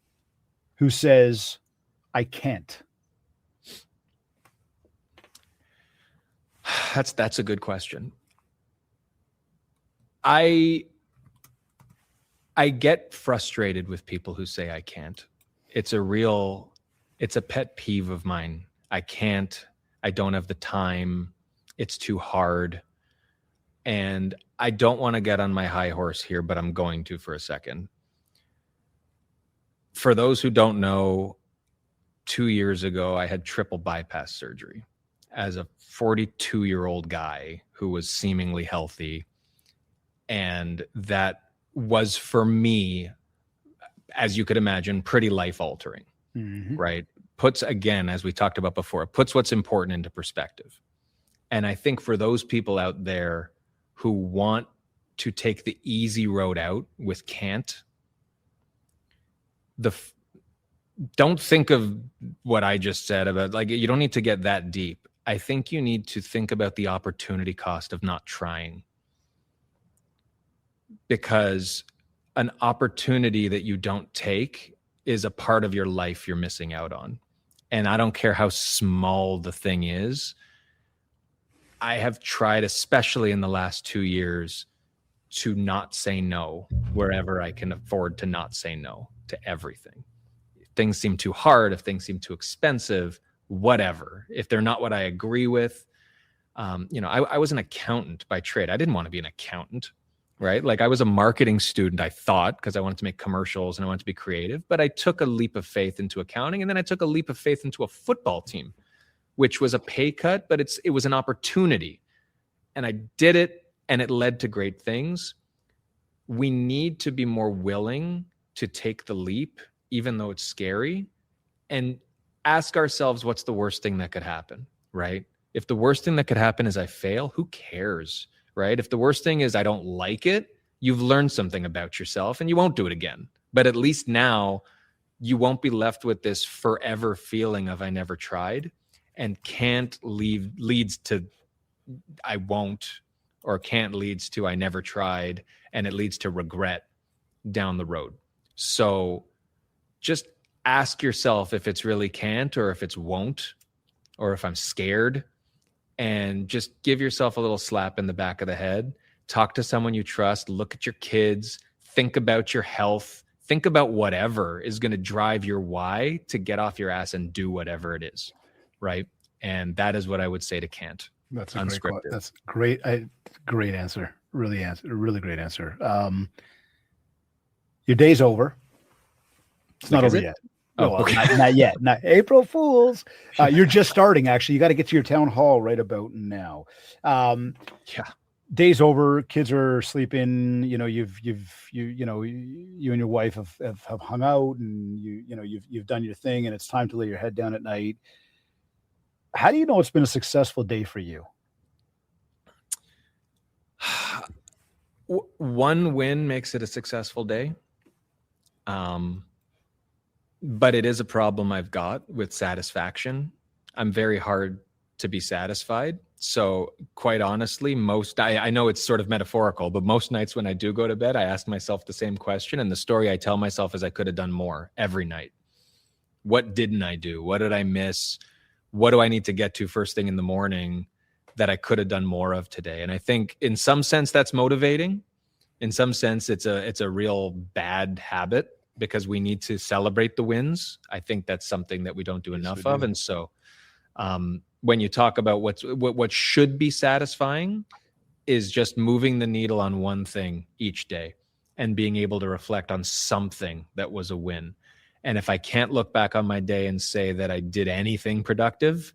who says, I can't? That's a good question. I get frustrated with people who say I can't. It's a pet peeve of mine. I can't, I don't have the time. It's too hard. And I don't want to get on my high horse here, but I'm going to for a second. For those who don't know, 2 years ago, I had triple bypass surgery as a 42-year-old guy who was seemingly healthy. And that was, for me, as you could imagine, pretty life-altering, right? Puts, again, as we talked about before, puts what's important into perspective. And I think for those people out there who want to take the easy road out with can't, don't think of what I just said about, you don't need to get that deep. I think you need to think about the opportunity cost of not trying. Because an opportunity that you don't take is a part of your life you're missing out on. And I don't care how small the thing is. I have tried, especially in the last 2 years, to not say no wherever I can afford to not say no to everything. If things seem too hard, if things seem too expensive, whatever. If they're not what I agree with, I was an accountant by trade. I didn't want to be an accountant. Right? I was a marketing student, I thought, because I wanted to make commercials and I wanted to be creative, but I took a leap of faith into accounting, and then I took a leap of faith into a football team, which was a pay cut, but it was an opportunity. And I did it, and it led to great things. We need to be more willing to take the leap, even though it's scary, and ask ourselves, what's the worst thing that could happen, right? If the worst thing that could happen is I fail, who cares? Right? If the worst thing is I don't like it, you've learned something about yourself and you won't do it again. But at least now you won't be left with this forever feeling of I never tried, and can't leads to I won't, or can't leads to I never tried, and it leads to regret down the road. So just ask yourself if it's really can't, or if it's won't, or if I'm scared. And just give yourself a little slap in the back of the head. Talk to someone you trust. Look at your kids. Think about your health. Think about whatever is going to drive your why to get off your ass and do whatever it is, right? And that is what I would say to can't. That's a great, great answer. Really great answer. Your day's over. It's not over yet. Oh, well, okay. not yet. Not April Fools. You're just starting. Actually, you got to get to your town hall right about now. Yeah. Day's over. Kids are sleeping. You and your wife have hung out, and you've done your thing, and it's time to lay your head down at night. How do you know it's been a successful day for you? One win makes it a successful day. But it is a problem I've got with satisfaction. I'm very hard to be satisfied. So quite honestly, I know it's sort of metaphorical, but most nights when I do go to bed, I ask myself the same question. And the story I tell myself is I could have done more every night. What didn't I do? What did I miss? What do I need to get to first thing in the morning that I could have done more of today? And I think in some sense that's motivating. In some sense, it's a real bad habit, because we need to celebrate the wins. I think that's something that we don't do enough of. And so when you talk about what should be satisfying is just moving the needle on one thing each day and being able to reflect on something that was a win. And if I can't look back on my day and say that I did anything productive,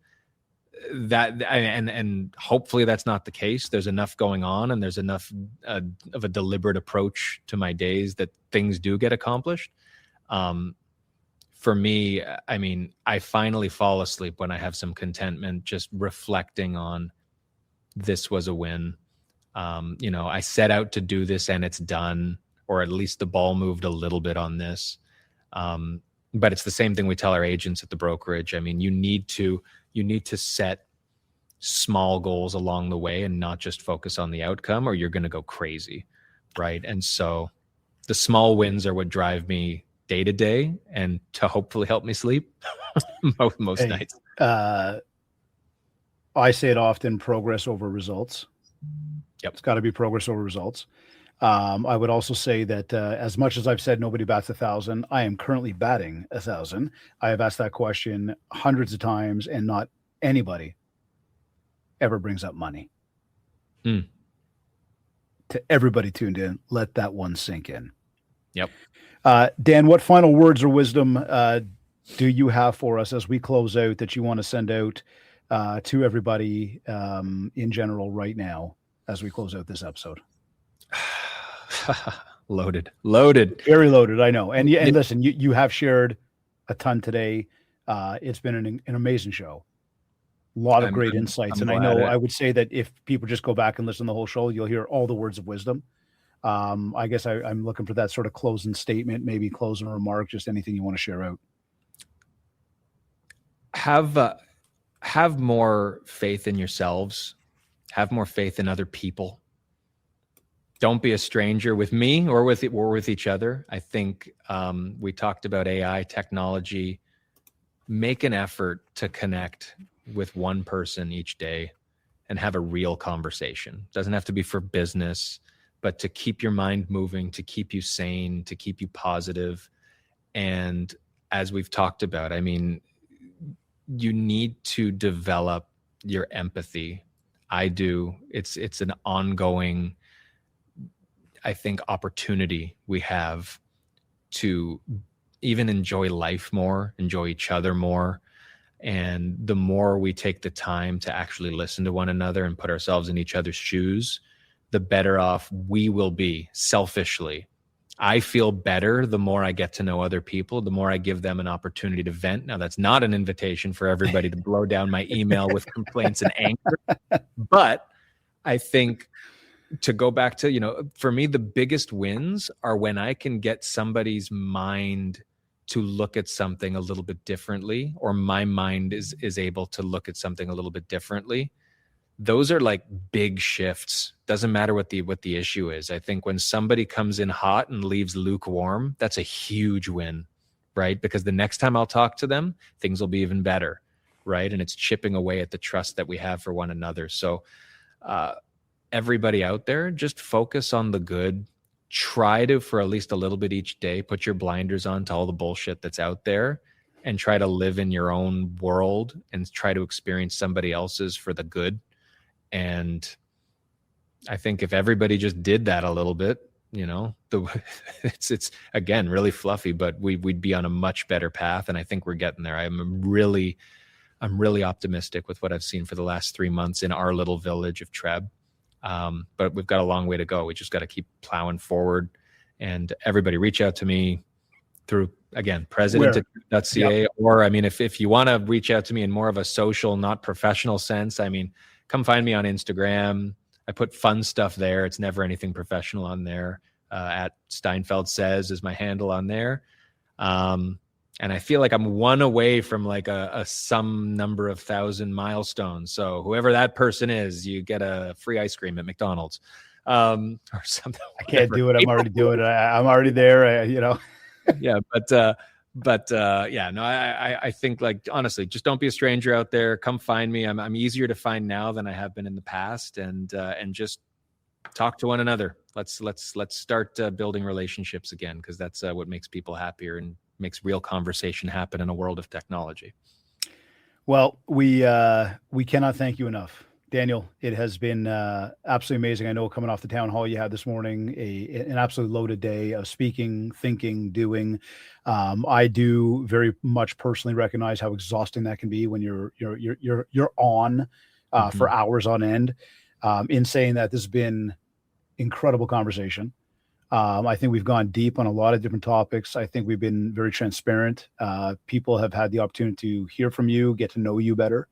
and hopefully that's not the case. There's enough going on, and there's enough of a deliberate approach to my days that things do get accomplished. For me, I mean, I finally fall asleep when I have some contentment, just reflecting on this was a win. I set out to do this and it's done, or at least the ball moved a little bit on this. But it's the same thing we tell our agents at the brokerage. I mean, you need to set small goals along the way and not just focus on the outcome, or you're going to go crazy, right? And so the small wins are what drive me day to day and to hopefully help me sleep most nights. I say it often, progress over results. Yep. It's got to be progress over results. I would also say that as much as I've said nobody bats 1,000, I am currently batting 1,000. I have asked that question hundreds of times, and not anybody ever brings up money. To everybody tuned in, let that one sink in. Yep. Dan, what final words or wisdom do you have for us as we close out that you want to send out to everybody in general right now as we close out this episode? Loaded, very loaded. I know. And listen, you have shared a ton today. It's been an amazing show. A lot of great insights. And I know I would say that if people just go back and listen to the whole show, you'll hear all the words of wisdom. I guess I'm looking for that sort of closing statement, maybe closing remark, just anything you want to share out. Have more faith in yourselves. Have more faith in other people. Don't be a stranger with me or with each other. I think we talked about AI technology. Make an effort to connect with one person each day and have a real conversation. Doesn't have to be for business, but to keep your mind moving, to keep you sane, to keep you positive. And as we've talked about, I mean, you need to develop your empathy. I do. It's an ongoing, I think, opportunity we have to even enjoy life more, enjoy each other more. And the more we take the time to actually listen to one another and put ourselves in each other's shoes, the better off we will be selfishly. I feel better the more I get to know other people, the more I give them an opportunity to vent. Now, that's not an invitation for everybody to blow down my email with complaints and anger. But I think, to go back to, for me, the biggest wins are when I can get somebody's mind to look at something a little bit differently, or my mind is able to look at something a little bit differently. Those are like big shifts. Doesn't matter what the issue is. I think when somebody comes in hot and leaves lukewarm, that's a huge win, right? Because the next time I'll talk to them, things will be even better, right? And it's chipping away at the trust that we have for one another. So everybody out there, just focus on the good. Try to, for at least a little bit each day, put your blinders on to all the bullshit that's out there and try to live in your own world and try to experience somebody else's for the good. And I think if everybody just did that a little bit, it's again really fluffy, but we'd be on a much better path. And I think we're getting there. I'm really optimistic with what I've seen for the last 3 months in our little village of TRREB. But we've got a long way to go. We just got to keep plowing forward. And everybody reach out to me through, again, president.ca. Yep. Or, I mean, if you want to reach out to me in more of a social, not professional sense, I mean, come find me on Instagram. I put fun stuff there. It's never anything professional on there. At Steinfeld Says is my handle on there. And I feel like I'm one away from like a some number of 1,000 milestones. So whoever that person is, you get a free ice cream at McDonald's, or something. I can't do it. I'm already doing it. I'm already there. Yeah, but yeah, no, I think, like, honestly, just don't be a stranger out there. Come find me. I'm easier to find now than I have been in the past, and just talk to one another. Let's start building relationships again, because that's what makes people happier and makes real conversation happen in a world of technology. Well, we cannot thank you enough, Daniel. It has been absolutely amazing. I know, coming off the town hall you had this morning, an absolute loaded day of speaking, thinking, doing. I do very much personally recognize how exhausting that can be when you're on for hours on end. In saying that, this has been incredible conversation. I think we've gone deep on a lot of different topics. I think we've been very transparent. People have had the opportunity to hear from you, get to know you better,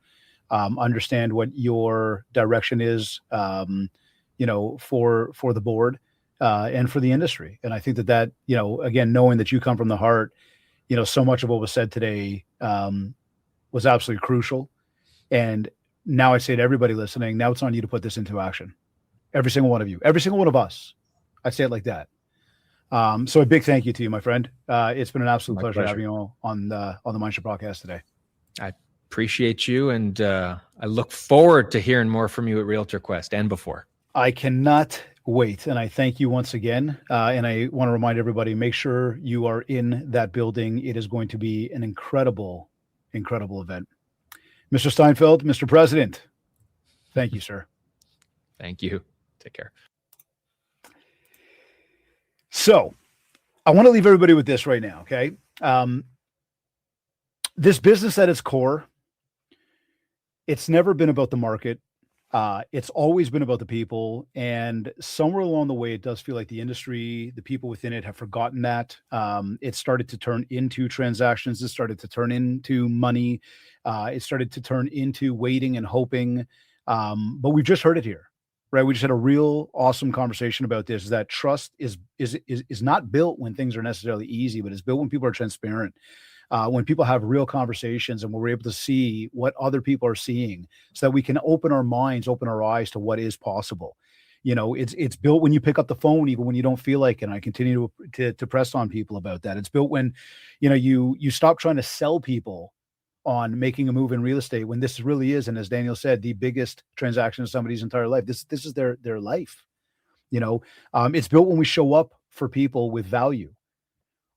understand what your direction is, for the board and for the industry. And I think that, again, knowing that you come from the heart, so much of what was said today was absolutely crucial. And now I say to everybody listening, now it's on you to put this into action. Every single one of you, every single one of us. I say it like that. So a big thank you to you, my friend. It's been an absolute pleasure having you on the MindShare Podcast today. I appreciate you, and I look forward to hearing more from you at Realtor Quest and before. I cannot wait, and I thank you once again. And I want to remind everybody, make sure you are in that building. It is going to be an incredible, incredible event. Mr. Steinfeld, Mr. President, thank you, sir. Thank you. Take care. So I want to leave everybody with this right now, okay? This business at its core, it's never been about the market. It's always been about the people. And somewhere along the way, it does feel like the industry, the people within it, have forgotten that. It started to turn into transactions. It started to turn into money. It started to turn into waiting and hoping. But we've just heard it here. Right, we just had a real awesome conversation about this. That trust is not built when things are necessarily easy, but it's built when people are transparent, when people have real conversations, and we're able to see what other people are seeing, so that we can open our minds, open our eyes to what is possible. It's built when you pick up the phone, even when you don't feel like it. And I continue to press on people about that. It's built when you stop trying to sell people on making a move in real estate, when this really is, and as Daniel said, the biggest transaction of somebody's entire life. This is their life. It's built when we show up for people with value,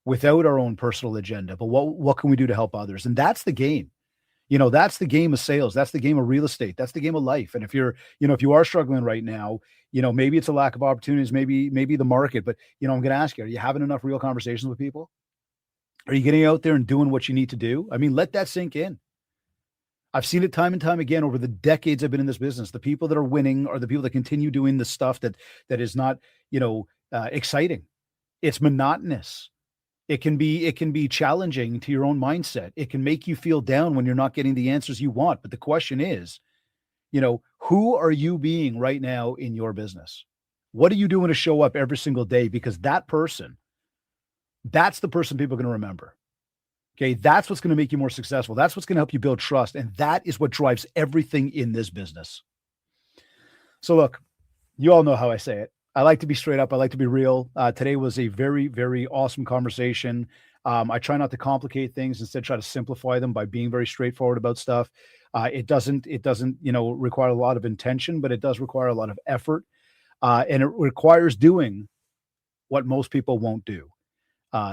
without our own personal agenda. But what can we do to help others? And that's the game. That's the game of sales. That's the game of real estate. That's the game of life. And if you are struggling right now, maybe it's a lack of opportunities, maybe the market. But I'm going to ask you: are you having enough real conversations with people? Are you getting out there and doing what you need to do? I mean, let that sink in. I've seen it time and time again over the decades I've been in this business. The people that are winning are the people that continue doing the stuff that is not, exciting. It's monotonous. It can be challenging to your own mindset. It can make you feel down when you're not getting the answers you want. But the question is, who are you being right now in your business? What are you doing to show up every single day? Because that's the person people are going to remember. Okay. That's what's going to make you more successful. That's what's going to help you build trust. And that is what drives everything in this business. So look, you all know how I say it. I like to be straight up. I like to be real. Today was a very, very awesome conversation. I try not to complicate things, instead try to simplify them by being very straightforward about stuff. It doesn't, require a lot of intention, but it does require a lot of effort. And it requires doing what most people won't do.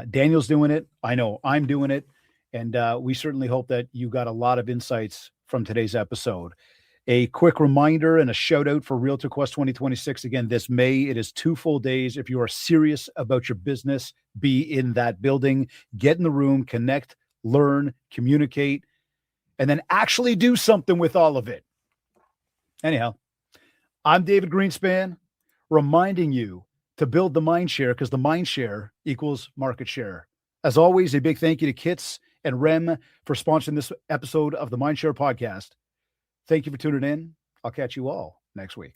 Daniel's doing it. I know I'm doing it. And we certainly hope that you got a lot of insights from today's episode. A quick reminder and a shout out for Realtor Quest 2026. Again, this May, it is 2 full days. If you are serious about your business, be in that building, get in the room, connect, learn, communicate, and then actually do something with all of it. Anyhow, I'm David Greenspan, reminding you to build the mind share, because the mind share equals market share. As always, a big thank you to Kits and Rem for sponsoring this episode of the MindShare Podcast. Thank you for tuning in. I'll catch you all next week.